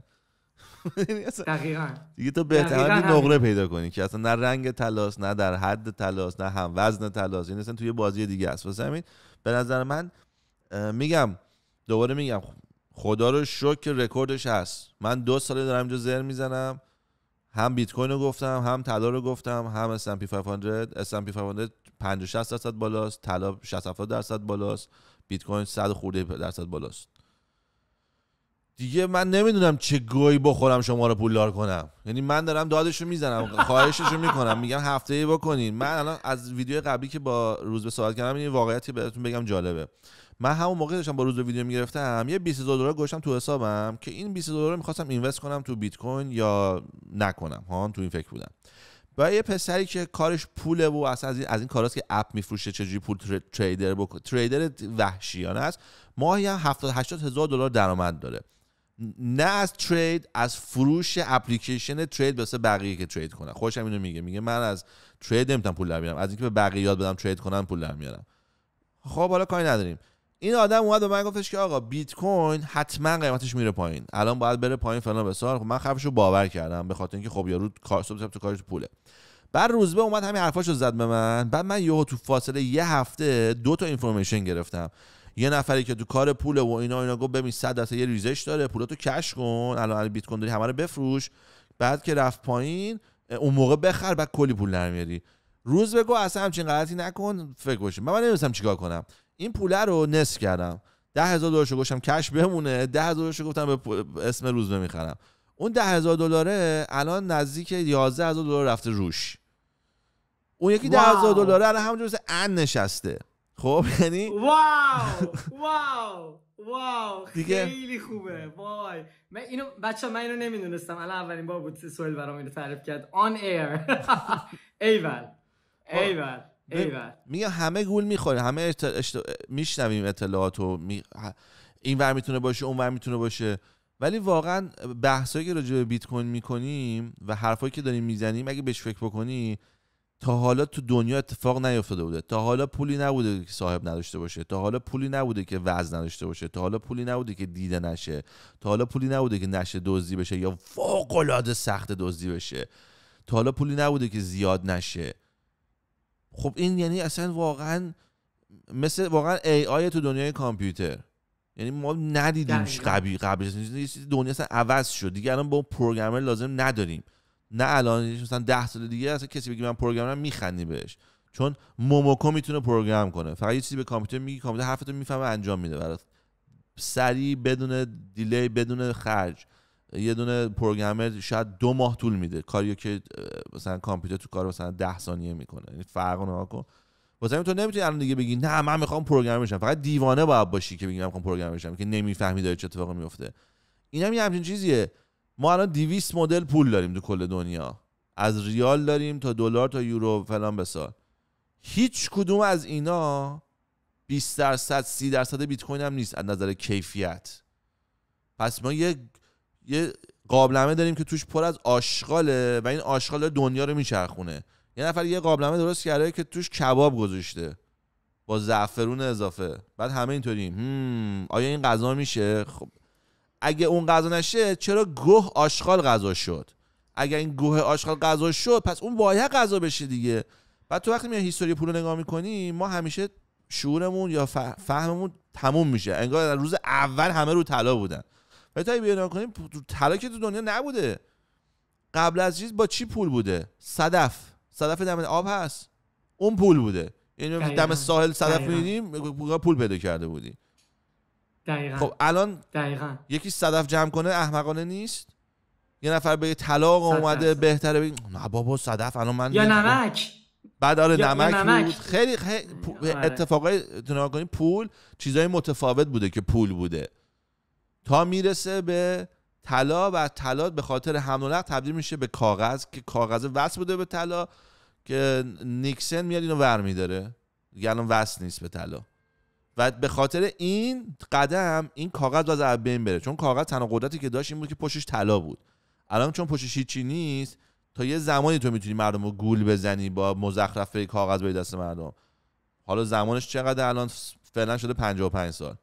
دقیقاً دیگه تو بهتره نقره پیدا کنی که اصلا نه رنگ طلاست، نه در حد طلاست، نه هم وزن طلاست، این اصلا توی بازی دیگه است. واسه همین به نظر من میگم دوباره میگم خدا رو شکر که رکوردش هست. من 2 ساله دارم اینجا زر میزنم، هم بیت کوین رو گفتم، هم طلا رو گفتم، هم S&P 500. S&P 500 50-60% بالاست، طلا 60-70% بالاست، بیت کوین 100 خورده درصد بالاست. دیگه من نمیدونم چه گویی بخورم شما رو پولدار کنم. یعنی من دارم دادشو میزنم، خواهششو میکنم، میگم هفته‌ای بکنین. من الان از ویدیو قبلی که با روزبه صحبت کردم این واقعیتی بهتون بگم جالبه. من همون موقع داشتم با روزبه ویدیو میگرفتم، یه $20,000 گذاشتم تو حسابم که این $20,000 میخواستم اینوست کنم تو بیت کوین یا نکنم. ها تو این فکر بودم. با یه پسری که کارش پوله و اصلا از این کاراست که اپ میفروشه چجوری پول تریدر بکنه، تریدر وحشیانه است، ماهی هم $70,000-80,000 درآمد داره. نه از ترید، از فروش اپلیکیشن ترید واسه بقیه که ترید کنن. خوشم اینو میگه من از ترید نمیتونم پول در بیارم، از اینکه به بقیه یاد بدم ترید کنن پول در میارم. خب حالا کاری نداریم. این آدم اومد به من گفتش که آقا بیت کوین حتما قیمتش میره پایین، الان باید بره پایین فلان بسار. خب من حرفشو باور کردم به خاطر اینکه خب یارو کار صبح تو کارش پوله. بعد روزبه اومد همین حرفاشو زد به من، بعد من یهو تو فاصله یه هفته 2 تا اینفورمیشن گرفتم. یه نفری که تو کار پوله و اینا گفت ببین 100% یه ریزش داره، پولاتو کش کن، الان بیت کوین داری همه رو بفروش، بعد که رفت پایین اون موقع بخر، بعد کلی پول در میاری. روزبه گفت اصلا همچین غلطی نکن، فکر باشه. من نمی‌دونستم چیکار کنم. این پوله رو نصف کردم، $10,000 رو گفتم کش بمونه، $10,000 رو گفتم به اسم روزبه میخرم. اون $10,000 الان نزدیک $11,000 رفته روش. اون یکی $10,000 الان همونجوری مثل ان نشسته. خب یعنی واو خیلی خوبه. وای من اینو نمیدونستم، الان اولین بار بود سوال برام اینو تعریف کرد آن ایر. ایول میگم همه گول میخوره، همه میشنویم اطلاعاتو، این ور میتونه باشه اون ور میتونه باشه، ولی واقعا بحثایی که راجع به بیت کوین میکنیم و حرفایی که داریم میزنیم اگه بهش فکر بکنی، تا حالا تو دنیا اتفاق نیفتاده بوده. تا حالا پولی نبوده که صاحب نداشته باشه، تا حالا پولی نبوده که وزن نداشته باشه، تا حالا پولی نبوده که دیده نشه، تا حالا پولی نبوده که نشه دزدی بشه یا فوق العاده سخت دزدی بشه، تا حالا پولی نبوده که زیاد نشه. خب این یعنی اصلا واقعا مثل واقعا AI تو دنیای کامپیوتر، یعنی ما ندیدیم قبل دنیا اصلا عوض شد دیگه. الان با پروگرامر لازم نداریم، نه الان مثلا 10 سال دیگه اصلا کسی بگه من پروگرامرم میخندی بهش، چون موموکو میتونه پروگرام کنه. فقط یه چیزی به کامپیوتر میگی، کامپیوتر حرفتو میفهمه انجام میده برات، سریع بدون دیلی بدون خرج. یه دونه پروگرامر شاید 2 ماه طول میده کاریو که مثلا کامپیوتر تو کار مثلا 10 ثانیه میکنه. این فرقو نگاه کن. واسه همین تو نمیتونی الان دیگه بگی نه من میخوام پروگرامر بشم. فقط دیوانه باید باشی که بگی من میخوام پروگرامر بشم که نمیفهمی داره چه اتفاقی میفته. این هم یه همچین چیزیه. ما الان 200 مدل پول داریم تو کل دنیا، از ریال داریم تا دلار تا یورو فلان بسار. هیچ کدوم از اینا 20% 30% بیت کوین هم نیست از نظر کیفیت. پس ما یه قابلمه داریم که توش پر از آشغاله و این آشغال دنیا رو میچرخونه. یه نفر یه قابلمه درست کرده که توش کباب گذاشته با زعفرون اضافه، بعد همه اینطوریم آیا این غذا میشه؟ خب اگه اون غذا نشه چرا گوه آشغال غذا شد؟ اگه این گوه آشغال غذا شد پس اون باید غذا بشه دیگه. بعد تو وقتی میای هیستوری پول رو نگاه میکنی، ما همیشه شعورمون یا فهممون تموم میشه انگار در روز اول همه رو طلا بودن. ولی تا بیان کنیم طلا که تو دنیا نبوده. قبل از چیز با چی پول بوده؟ صدف دم آب هست، اون پول بوده. یعنی دم ساحل صدف می‌بینیم پول پیدا کرده بودی. دقیقاً. خب الان دقیقاً یکی صدف جمع کنه احمقانه نیست؟ یه نفر بگه طلا اومده بهتره بگه نه بابا صدف الان من یا نمک. بعد نمک بود. خیلی اتفاقای تو نگاه کنی پول چیزای متفاوت بوده که پول بوده تا میرسه به طلا و طلا به خاطر حمل و نقل تبدیل میشه به کاغذ که کاغذ وصل بوده به طلا که نیکسن میاد اینو ور میداره دیگه الان وصل نیست به طلا و به خاطر این قدم این کاغذ باز از بین بره چون کاغذ تنها قدرتی که داشت این بود که پشتش طلا بود. الان چون پشتش هیچی نیست تا یه زمانی تو میتونی مردم رو گول بزنی با مزخرفه کاغذ به دست مردم. حالا زمانش چقدر الان فعلا شده 55 سال.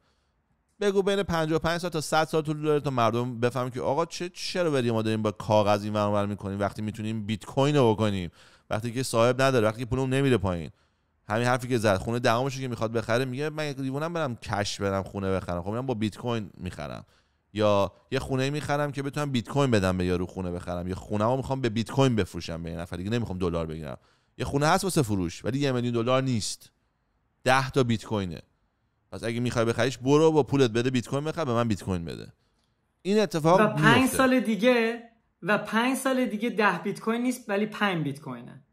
بگو بین 55 سال تا 100 سال طول داره تا مردم بفهمن که آقا چرا بریم ما داریم با کاغذ این ور میکنیم وقتی میتونیم بیت کوین رو بکنیم، وقتی که صاحب نداره، وقتی که پولم نمیره پایین. همین حرفی که زد خونه دهمش که میخواد بخره میگه من یک دیوونم برم کش برم خونه بخرم. خب من با بیت کوین میخرم یا یه خونه میخرم که بتونم بیت کوین بدم به یارو خونه بخرم یا خونه‌مو میخوام به بیت کوین بفروشم به یه نفر دیگه نمیخوام دلار بگیرم. یه خونه هست واسه فروش ولی 1 میلیون دلار نیست، 10 تا بیت کوینه. پس اگه میخوای بخریش برو با پولت بده بیت کوین بخر، به من بیت کوین بده. این اتفاق و 5 سال دیگه 10 بیت کوین نیست ولی 5 بیت کوینه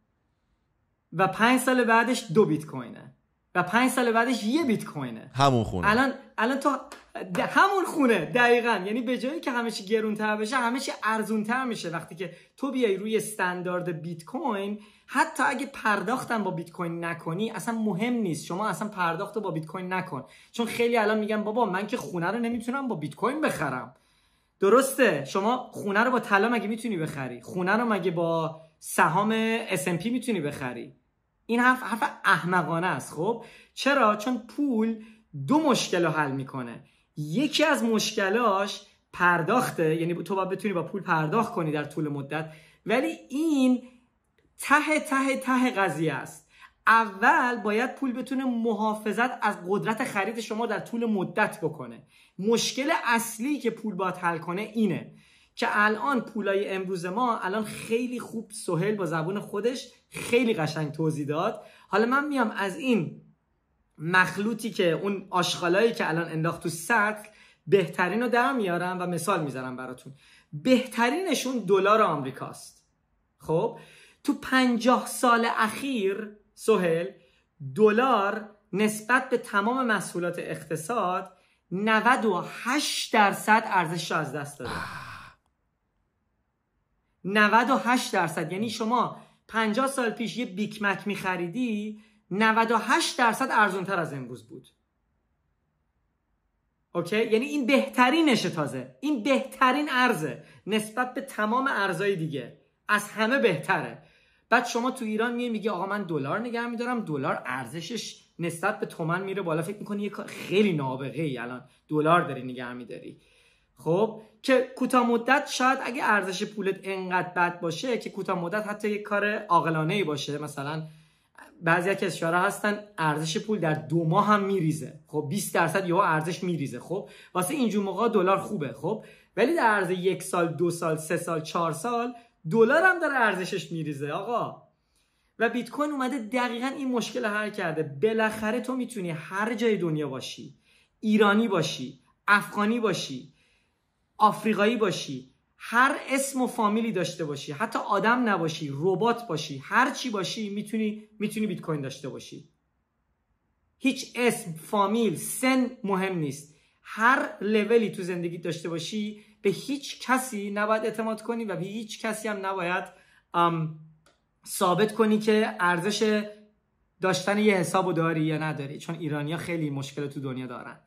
و 5 سال بعدش 2 بیت کوینه و 5 سال بعدش 1 بیت کوینه. همون خونه الان تو همون خونه دقیقاً. یعنی به جایی که همه چی گرونتر بشه همه چی ارزونتر میشه وقتی که تو بیای روی استاندارد بیت کوین. حتی اگه پرداختم با بیت کوین نکنی اصلا مهم نیست، شما اصلا پرداختو با بیت کوین نکن. چون خیلی الان میگن بابا من که خونه رو نمیتونم با بیت کوین بخرم. درسته، شما خونه رو با طلا مگه میتونی بخری؟ خونه رو مگه با سهام S&P میتونی بخری؟ این حرف احمقانه است. خب چرا؟ چون پول 2 مشکل رو حل میکنه. یکی از مشکلاش پرداخته، یعنی تو باید بتونی با پول پرداخت کنی در طول مدت. ولی این ته قضیه است. اول باید پول بتونه محافظت از قدرت خرید شما در طول مدت بکنه. مشکل اصلی که پول باید حل کنه اینه که الان پولای امروز ما الان خیلی خوب سهیل با زبون خودش خیلی قشنگ توضیح داد. حالا من میام از این مخلوطی که اون آشغالایی که الان انداخت تو سطل بهترین رو در میارم و مثال میذارم براتون. بهترینشون دلار آمریکاست. خب تو 50 سال اخیر سهیل دلار نسبت به تمام محصولات اقتصاد 98% ارزشش رو از دست داده. 98%. یعنی شما 50 سال پیش یه بیگ مک می‌خریدی 98% ارزان‌تر از امروز بود. اوکی؟ یعنی این بهترینشه. تازه این بهترین ارزه نسبت به تمام ارزهای دیگه، از همه بهتره. بعد شما تو ایران میگی آقا من دلار نگه می‌دارم، دلار ارزشش نسبت به تومان میره بالا، فکر می‌کنی یه کار خیلی نابغه‌ای الان دلار داری نگه می‌داری. خب که کوتاه مدت شاید اگه ارزش پولت انقدر بد باشه که کوتاه مدت حتی یک کار عاقلانه‌ای باشه. مثلا بعضی از کشورها هستن ارزش پول در 2 ماه هم میریزه. خب 20% یهو ارزش میریزه. خب واسه اینجور موقع دلار خوبه. خب ولی در عرض 1 سال 2 سال 3 سال 4 سال دلار هم داره ارزشش میریزه آقا. و بیت کوین اومده دقیقاً این مشکل رو حل کرده. بالاخره تو میتونی هر جای دنیا باشی، ایرانی باشی، افغانی باشی، آفریقایی باشی، هر اسم و فامیلی داشته باشی، حتی آدم نباشی، ربات باشی، هر چی باشی میتونی بیت کوین داشته باشی. هیچ اسم، فامیل، سن مهم نیست. هر لولی تو زندگی داشته باشی به هیچ کسی نباید اعتماد کنی و به هیچ کسی هم نباید ثابت کنی که ارزش داشتن یه حسابو داری یا نداری، چون ایرانی‌ها خیلی مشکل تو دنیا دارن.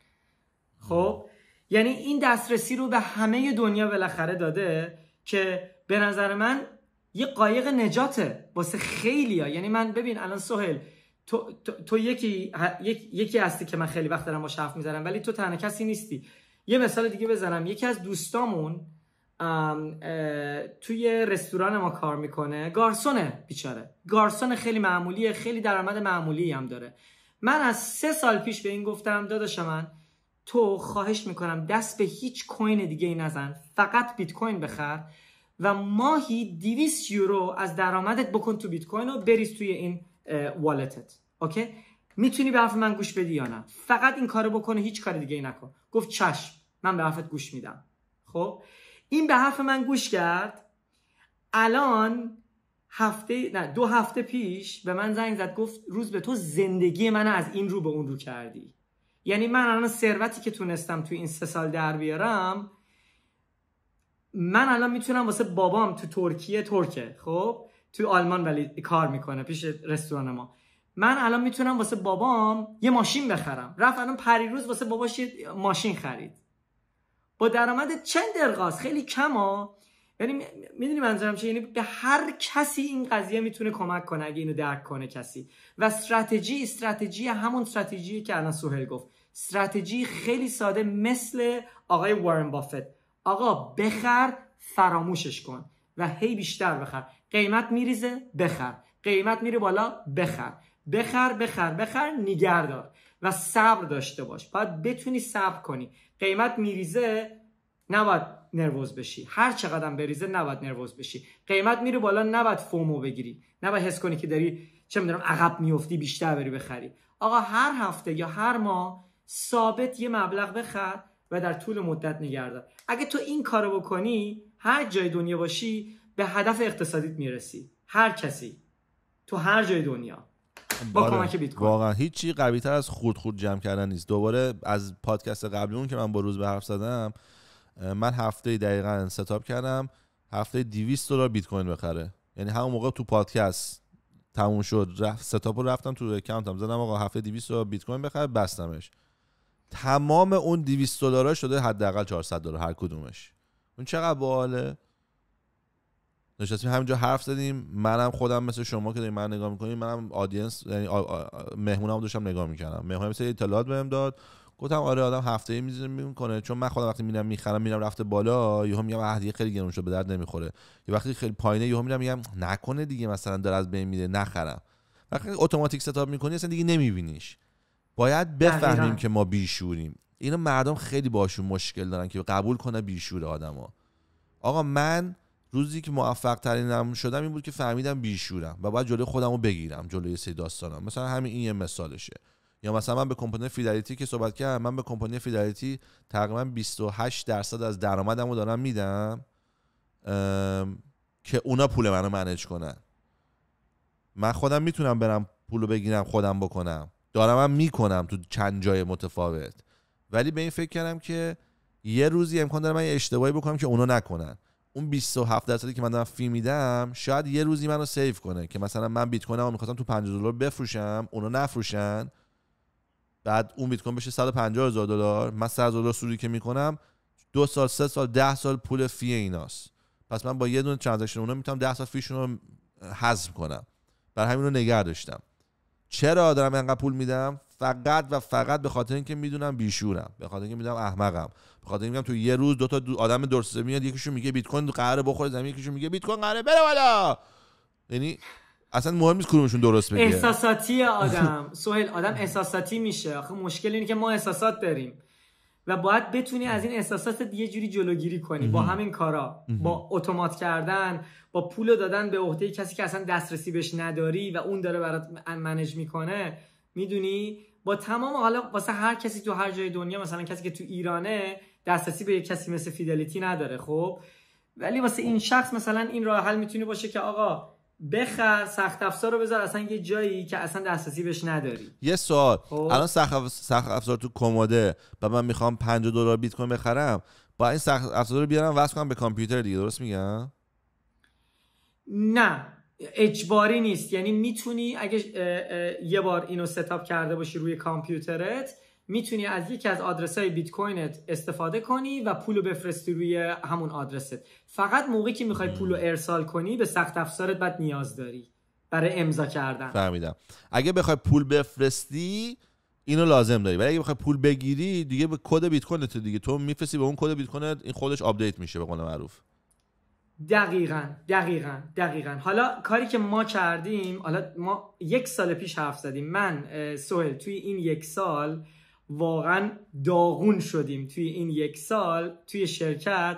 خب یعنی این دسترسی رو به همه دنیا بالاخره داده که به نظر من یه قایق نجاته واسه خیلیا. یعنی من ببین الان سهیل تو یکی هستی که من خیلی وقت دارم با حرف میزنم، ولی تو تنها کسی نیستی. یه مثال دیگه بزنم، یکی از دوستامون توی رستوران ما کار میکنه، گارسونه، بیچاره گارسون خیلی معمولیه، خیلی درآمد معمولی هم داره. من از 3 سال پیش به این گفتم داداش من، تو خواهش میکنم دست به هیچ کوین دیگه ای نزن، فقط بیت کوین بخر و ماهی 200 یورو از درآمدت بکن تو بیت کوین و بریز توی این والتت. اوکی؟ میتونی به حرف من گوش بدی یا نه؟ فقط این کارو بکن، هیچ کار دیگه ای نکن. گفت چشم، من به حرفت گوش میدم. خب این به حرف من گوش کرد. الان 2 هفته پیش به من زنگ زد، گفت روز به تو زندگی منو از این رو به اون رو کردی. یعنی من الان ثروتی که تونستم تو این 3 سال در بیارم، من الان میتونم واسه بابام تو ترکیه، خب تو آلمان ولی کار میکنه پیش رستوران ما، من الان میتونم واسه بابام یه ماشین بخرم. رفت الان پریروز واسه باباش یه ماشین خرید با درآمد چند درقاست، خیلی کما. یعنی میدونی منظورم چیه؟ یعنی به هر کسی این قضیه میتونه کمک کنه اگه اینو درک کنه کسی. و استراتژی همون استراتژی که الان سهیل گفت، استراتژی خیلی ساده مثل آقای وارن بافت. آقا بخر، فراموشش کن و هی بیشتر بخر. قیمت میریزه، بخر. قیمت میره بالا، بخر، نگهدار و صبر داشته باش. باید بتونی صبر کنی. قیمت میریزه، نباید نروز بشی. هر چقدر بریزه نباید نروز بشی. قیمت میره بالا، نباید فومو بگیری. نباید حس کنی که داری چه میدونم عقب میافتی، بیشتر بری بخری. آقا هر هفته یا هر ماه ثابت یه مبلغ بخر و در طول مدت نگهدار. اگه تو این کارو بکنی، هر جای دنیا باشی به هدف اقتصادیت میرسی. هر کسی تو هر جای دنیا با کمک بیت کوین. واقعا هیچی قوی‌تر از خورد جمع کردن نیست. دوباره از پادکست قبلی اون که من با روز به حرف زدم، من هفته دقیقاً ستاپ کردم هفته $200 بیت کوین بخره. یعنی همون موقع تو پادکست تموم شد، ستاپو رفتم تو اکانتم زدم آقا هفته $200 بیت کوین بخره، بستمش. تمام اون $200 شده حداقل $400 هر کدومش. اون چقدر باحاله. نشستیم همینجا حرف زدیم، منم خودم مثل شما که داریم من نگاه میکنیم، منم آدینس یعنی مهمونامو داشتم نگاه میکردم. مهمونم مثل اطلاعات بهم داد، گفتم آره آدم هفته‌ای میکنه، چون من خودم وقتی میرم رفته بالا یهو میگم هدیه خیلی گرون شد به درد نمیخوره. یه وقتی خیلی پایینه یهو میگم نکنه دیگه مثلا داره از بین میره نخرم. وقتی اتوماتیک ستاپ میکنی اصلا دیگه نمیبینیش. باید بفهمیم که ما بیشوریم. اینو مردم خیلی باشون مشکل دارن که قبول کنه بیشور آدما. آقا من روزی که موفق ترینم شدم این بود که فهمیدم بیشورم و باید جلوی خودمو بگیرم، جلوی سری داستانم. مثلا همین این یه مثالشه. یا مثلا من به کمپانی فیدلیتی که صحبت کردم، من به کمپانی فیدلیتی تقریبا 28% از درآمدمو دارم میدم که اونا پول منو منیج کنن. من خودم میتونم برم پولو بگیرم خودم بکنم، دارم میکنم تو چند جای متفاوت، ولی به این فکر کردم که یه روزی امکان داره من یه اشتباهی بکنم که اونا نکنن. اون 27% که من دارم فی میدم شاید یه روزی منو سیو کنه که مثلا من بیت کوینمو می‌خواستم تو $50 بفروشم، اونا نفروشن، بعد اون بیت کوین بشه $150,000، من $100 سودی که میکنم 2 سال 3 سال 10 سال پول فی ایناست. پس من با یه دونه ترانزکشن اونا میتونم 10 سال فیشون رو حذف کنم. برای همین رو نگه داشتم. چرا دارم اینقدر پول میدم؟ فقط به خاطر اینکه میدونم بیشورم، به خاطر اینکه میدونم احمقم، به خاطر اینکه تو یه روز 2 تا آدم درست میاد، یکیشون میگه بیت کوین قراره بخوره زمین، یکیشون میگه بیت کوین قراره بره بالا. یعنی اصلا مهم نیست کدومشون درست میگه. احساساتی آدم سهیل، آدم احساساتی میشه. آخه مشکل اینه که ما احساسات داریم و باید بتونی از این احساسات یه جوری جلوگیری کنی با همین کارا، با اتومات کردن، با پول دادن به عهده کسی که اصلا دسترسی بهش نداری و اون داره برات منیج میکنه. میدونی با تمام، حالا واسه هر کسی تو هر جای دنیا، مثلا کسی که تو ایرانه دسترسی به کسی مثل فیدلیتی نداره، خب ولی واسه این شخص مثلا این راه حل میتونه باشه که آقا بخر سخت افزار رو بذار اصلا یه جایی که اصلا دسترسی بهش نداری. یه سوال، الان سخت افزار تو کموده و من میخوام $50 بیت کوین بخرم، با این سخت افزار رو بیارم وصل کنم به کامپیوتر دیگه، درست میگم؟ نه اجباری نیست، یعنی میتونی اگه یه بار اینو ستاپ کرده باشی روی کامپیوترت، میتونی از یکی از آدرس‌های بیت کوینت استفاده کنی و پولو بفرستی روی همون آدرست. فقط موقعی که میخوای پولو ارسال کنی به سخت افزارت بعد نیاز داری برای امضا کردن. فهمیدم. اگه بخوای پول بفرستی اینو لازم داری، ولی اگه بخوای پول بگیری دیگه به کد بیت کوینت دیگه تو میفرستی به اون کد بیت کوینت، این خودش آپدیت میشه به قول معروف. دقیقاً. حالا کاری که ما کردیم، حالا ما 1 سال پیش حرف زدیم، من سهیل توی این 1 سال واقعا داغون شدیم. توی این 1 سال توی شرکت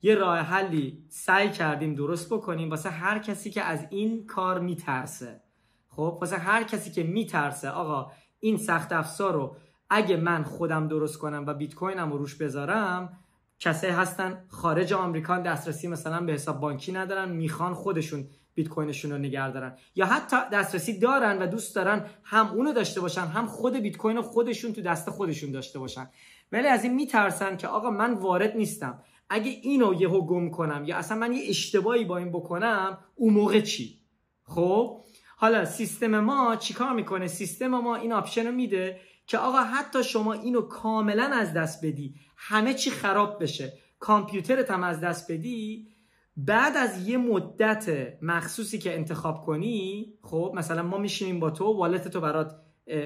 یه راه حلی سعی کردیم درست بکنیم واسه هر کسی که از این کار میترسه. خب واسه هر کسی که میترسه آقا این سخت افزار رو اگه من خودم درست کنم و بیت کوینم رو روش بذارم، کسایی هستن خارج آمریکا دسترسی مثلا به حساب بانکی ندارن، میخوان خودشون بیت کوینشون رو نگه دارن، یا حتی دسترسی دارن و دوست دارن هم اونو داشته باشن هم خود بیت کوین رو خودشون تو دست خودشون داشته باشن، ولی از این میترسن که آقا من وارد نیستم، اگه اینو یهو گم کنم یا اصلا من یه اشتباهی با این بکنم اون موقع چی؟ خب حالا سیستم ما چیکار میکنه؟ سیستم ما این آپشن رو میده که آقا حتی شما اینو کاملا از دست بدی، همه چی خراب بشه، کامپیوترت هم از دست بدی، بعد از یه مدت مخصوصی که انتخاب کنی، خب مثلا ما میشینیم با تو، والت تو برات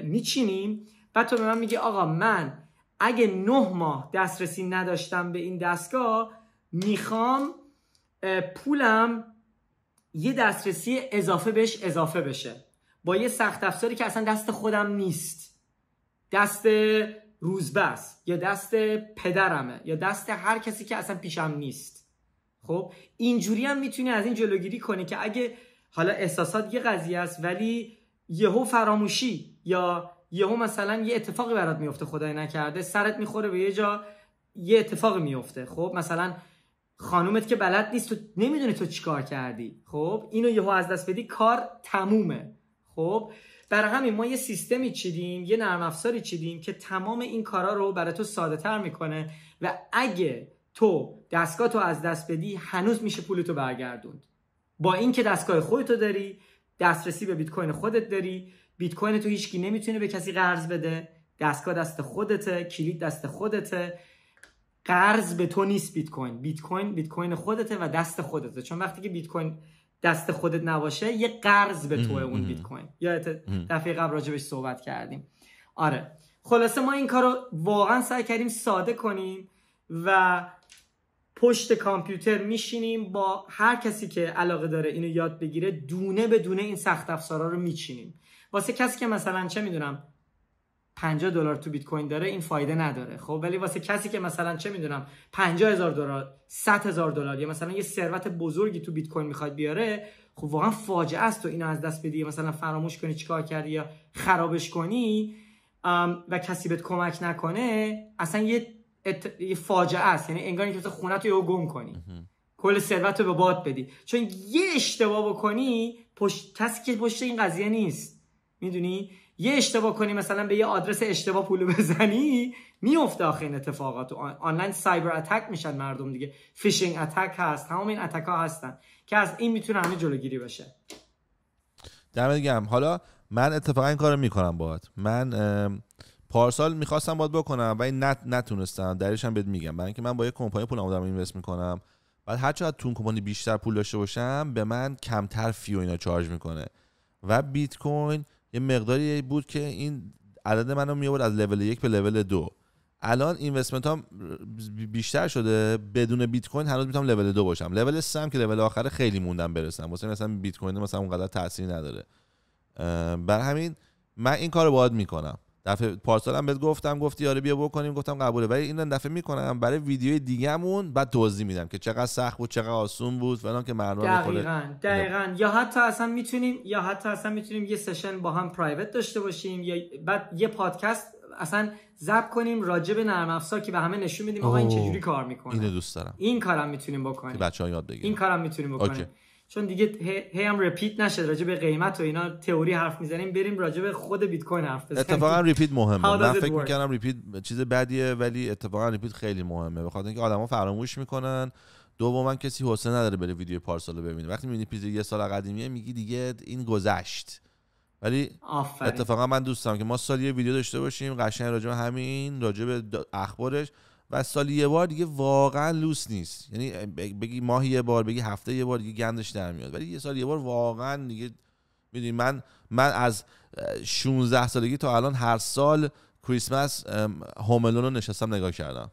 میچینیم، بعد تو به من میگی آقا من اگه 9 ماه دسترسی نداشتم به این دستگاه، میخوام پولم یه دسترسی اضافه بهش اضافه بشه با یه سخت افزاری که اصلا دست خودم نیست، دست روزبست یا دست پدرمه یا دست هر کسی که اصلا پیشم نیست. خب اینجوری هم میتونی از این جلوگیری کنی که اگه حالا احساسات یه قضیه است ولی یهو فراموشی یا یهو مثلا یه اتفاقی برات میفته، خدای نکرده سرت میخوره به یه جا، یه اتفاقی میفته، خب مثلا خانومت که بلد نیست، تو نمیدونی تو چیکار کردی، خب اینو یهو از دست بدی کار تمومه. خب برای همین ما یه سیستمی چیدیم، یه نرم افزاری چیدیم که تمام این کارا رو برای تو ساده تر میکنه و اگه تو دستگاه تو از دست بدی هنوز میشه پولتو برگردوند، با این که دستگاه خودتو داری، دسترسی به بیت کوین خودت داری، بیت کوین تو هیچکی نمیتونه به کسی قرض بده، دستگاه دست خودته، کلید دست خودته، قرض به تو نیست، بیت کوین خودته و دست خودته، چون وقتی که بیت کوین دست خودت نباشه یه قرض به توه اون بیت کوین. یا دفعه قبل راجبش صحبت کردیم. آره خلاصه ما این کارو واقعا سعی کردیم ساده کنیم و پشت کامپیوتر میشینیم با هر کسی که علاقه داره اینو یاد بگیره، دونه به دونه این سخت افزارا رو میچینیم. واسه کسی که مثلا چه میدونم $50 تو بیت کوین داره این فایده نداره، خب ولی واسه کسی که مثلا چه میدونم $50,000 $100,000 یا مثلا یه ثروت بزرگی تو بیت کوین میخواد بیاره، خب واقعا فاجعه است تو اینو از دست بدی، مثلا فراموش کنی چیکار کردی یا خرابش کنی و کسی بهت کمک نکنه، اصلا یه فاجعه است. یعنی انگار اینکه تو خونه‌تو یهو گم کنی، کل ثروت رو به باد بدی، چون یه اشتباه بکنی کسی که پشت این قضیه نیست، میدونی، یه اشتباه کنی مثلا به یه آدرس اشتباه پول بزنی، میفته آخه این اتفاقات. آنلاین سایبر اتک میشن مردم دیگه، فیشینگ اتک هست، تمام این اتک ها هستن که از این میتونه همه جلوگیری بشه. دمت گرم. حالا من اتفاقا این کارو میکنم باهات. من پارسال میخواستم باهات بکنم ولی نتونستم. دلیلش هم بهت میگم، برای اینکه من با یه کمپانی پولمو دارم اینوست میکنم، بعد هر چقدر تو اون کمپانی بیشتر پول داشته باشم به من کمتر فی و اینا چارج میکنه و بیت کوین یه مقداری بود که این عدد منو میآورد از لول 1 به لول 2. الان اینوستمنت هم بیشتر شده، بدون بیت کوین هنوز میتونم لول 2 باشم. لول 3 هم که لول آخره خیلی موندم برسم، واسه مثلا بیت کوین مثلا اونقدر تاثیر نداره. برای همین من این کارو باهات میکنم. دفعه پارسال هم بهت گفتی آره بیا بکنیم، گفتم قبوله، ولی این دفعه میکنم برای ویدیوی دیگه‌مون، بعد توضیح میدم که چقدر سخت بود، چقدر آسون بود فلان، که مردم دقیقاً یا حتی اصلا میتونیم یه سشن با هم پرایوت داشته باشیم یا بعد یه پادکست اصلا ضبط کنیم راجع به نرم افزار که به همه نشون میدیم آقا این چجوری کار میکنه. اینو دوست دارم. این کارم میتونیم بکنیم. بچه‌ها یاد بگیرن. این کارم میتونیم بکنیم. چون دیگه هی هم ریپیت نشه راجع به قیمت و اینا تئوری حرف میزنیم، بریم راجع به خود بیت کوین حرف بزنیم. اتفاقا ریپیت مهمه. من فکر می‌کردم ریپیت چیز بدیه، ولی اتفاقا ریپیت خیلی مهمه، بخاطر اینکه آدما فراموش میکنن. دوما کسی حوصله نداره بره ویدیو پارسال ببینه. وقتی میبینی پیز یه سال قدیمیه میگی دیگه این گذشت. ولی اتفاقا من دوست دارم که ما سال یه ویدیو داشته باشیم قشنگ راجع به همین، راجع به اخبارش، و سال یه بار دیگه واقعا لوس نیست. یعنی بگی ماهی یه بار، بگی هفته یه بار، دیگه گندش در میاد. ولی یه سال یه بار واقعا دیگه میدونی من از 16 سالگی تا الان هر سال کریسمس هوملون رو نشستم نگاه کردم.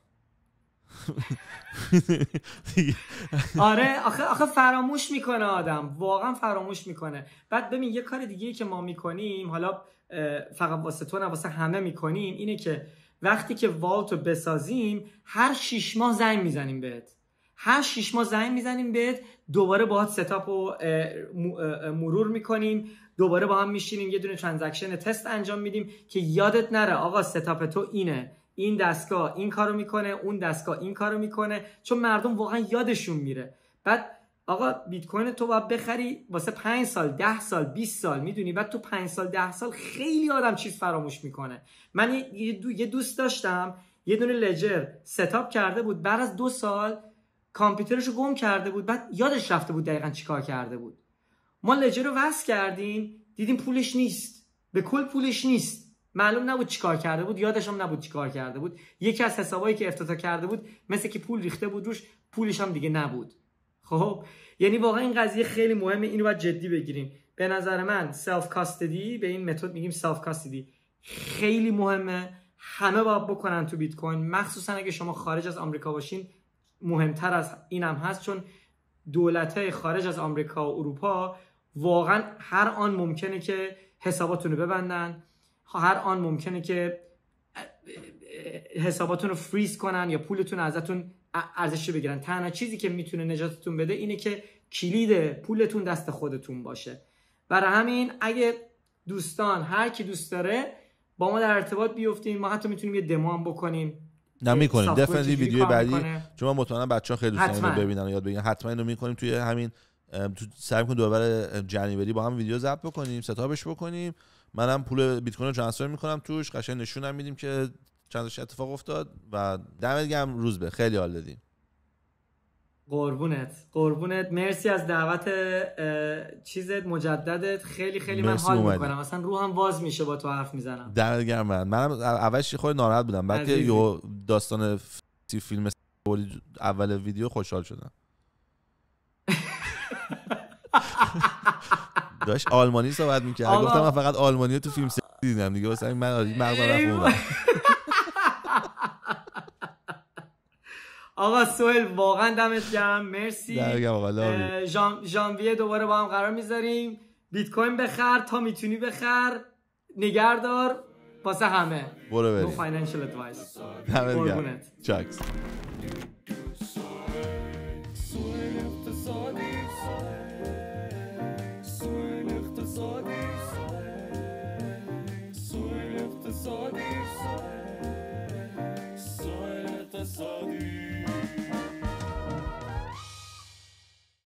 آره آخه فراموش میکنه آدم، واقعا فراموش میکنه. بعد ببین یه کار دیگه‌ای که ما میکنیم، حالا فقط واسه تو نه واسه همه میکنیم، اینه که وقتی که والتو بسازیم هر 6 ماه زنگ میزنیم بهت. هر 6 ماه زنگ میزنیم بهت، دوباره باهات ستاپ رو مرور میکنیم، دوباره با هم میشینیم یه دونه ترانزکشن تست انجام میدیم که یادت نره آقا ستاپ تو اینه، این دستگاه این کارو میکنه، اون دستگاه این کارو میکنه، چون مردم واقعا یادشون میره. بعد آقا بیت کوین تو باید بخری واسه 5 سال 10 سال 20 سال، میدونی؟ بعد تو 5 سال 10 سال خیلی آدم چیز فراموش میکنه. من یه دوست داشتم یه دونه لجر ستاپ کرده بود، بعد از 2 سال کامپیوترشو گم کرده بود، بعد یادش رفته بود دقیقاً چیکار کرده بود. ما لجر رو وصل کردیم، دیدیم پولش نیست، به کل پولش نیست، معلوم نبود چیکار کرده بود، یادش هم نبود چیکار کرده بود. یکی از حسابایی که افتتاح کرده بود مثل که پول ریخته بود روش، پولش هم دیگه نبود. خب یعنی واقعا این قضیه خیلی مهمه، اینو باید جدی بگیریم. به نظر من سلف کاستدی، به این متد میگیم سلف کاستدی، خیلی مهمه. همه باید بکنن تو بیت کوین، مخصوصا اگه شما خارج از آمریکا باشین. مهمتر از اینم هست، چون دولت‌های خارج از آمریکا و اروپا واقعا هر آن ممکنه که حساباتون رو ببندن، هر آن ممکنه که حساباتون رو فریز کنن یا پولتون ازتون ارزش بگیرن. تنها چیزی که میتونه نجاتتون بده اینه که کلید پولتون دست خودتون باشه. برای همین اگه دوستان هر کی دوست داره با ما در ارتباط بیفتین، ما حتی میتونیم یه دمو هم بکنیم. میکنیم دفنیتلی ویدیو بعدی، چون من مطمئنم بچه‌ها خیلی دوست دارن ببینن و یاد بگیرن. حتما اینو میکنیم توی همین سعی کنیم دوباره جنیوری با هم ویدیو ضبط بکنیم، ستاپش بکنیم. منم پول بیت کوین رو ترانسفر میکنم توش، قشنگ نشونم میدیم که چندش اتفاق افتاد. و دمت گرم روز به، خیلی حال دادیم. قربونت مرسی از دعوت چیزت مجددت، خیلی من حال میکنم، اصلا روحم واز میشه با تو حرف میزنم. دمت گرم. منم اولش خود ناراحت بودم، بعد که یه داستان فیلم اول ویدیو خوشحال شدم. داشت آلمانی صحبت میکرد، گفتم من فقط آلمانی رو تو فیلم دیدم دیگه، واسه من مغزم رفت. آقا سهیل واقعا دمت گرم، مرسی. ژانویه دوباره با هم قرار میذاریم. بیت کوین بخر تا میتونی بخر، نگهدار واسه همه. برو بریم. No financial advice. دمت گرم. چاکس. Saudi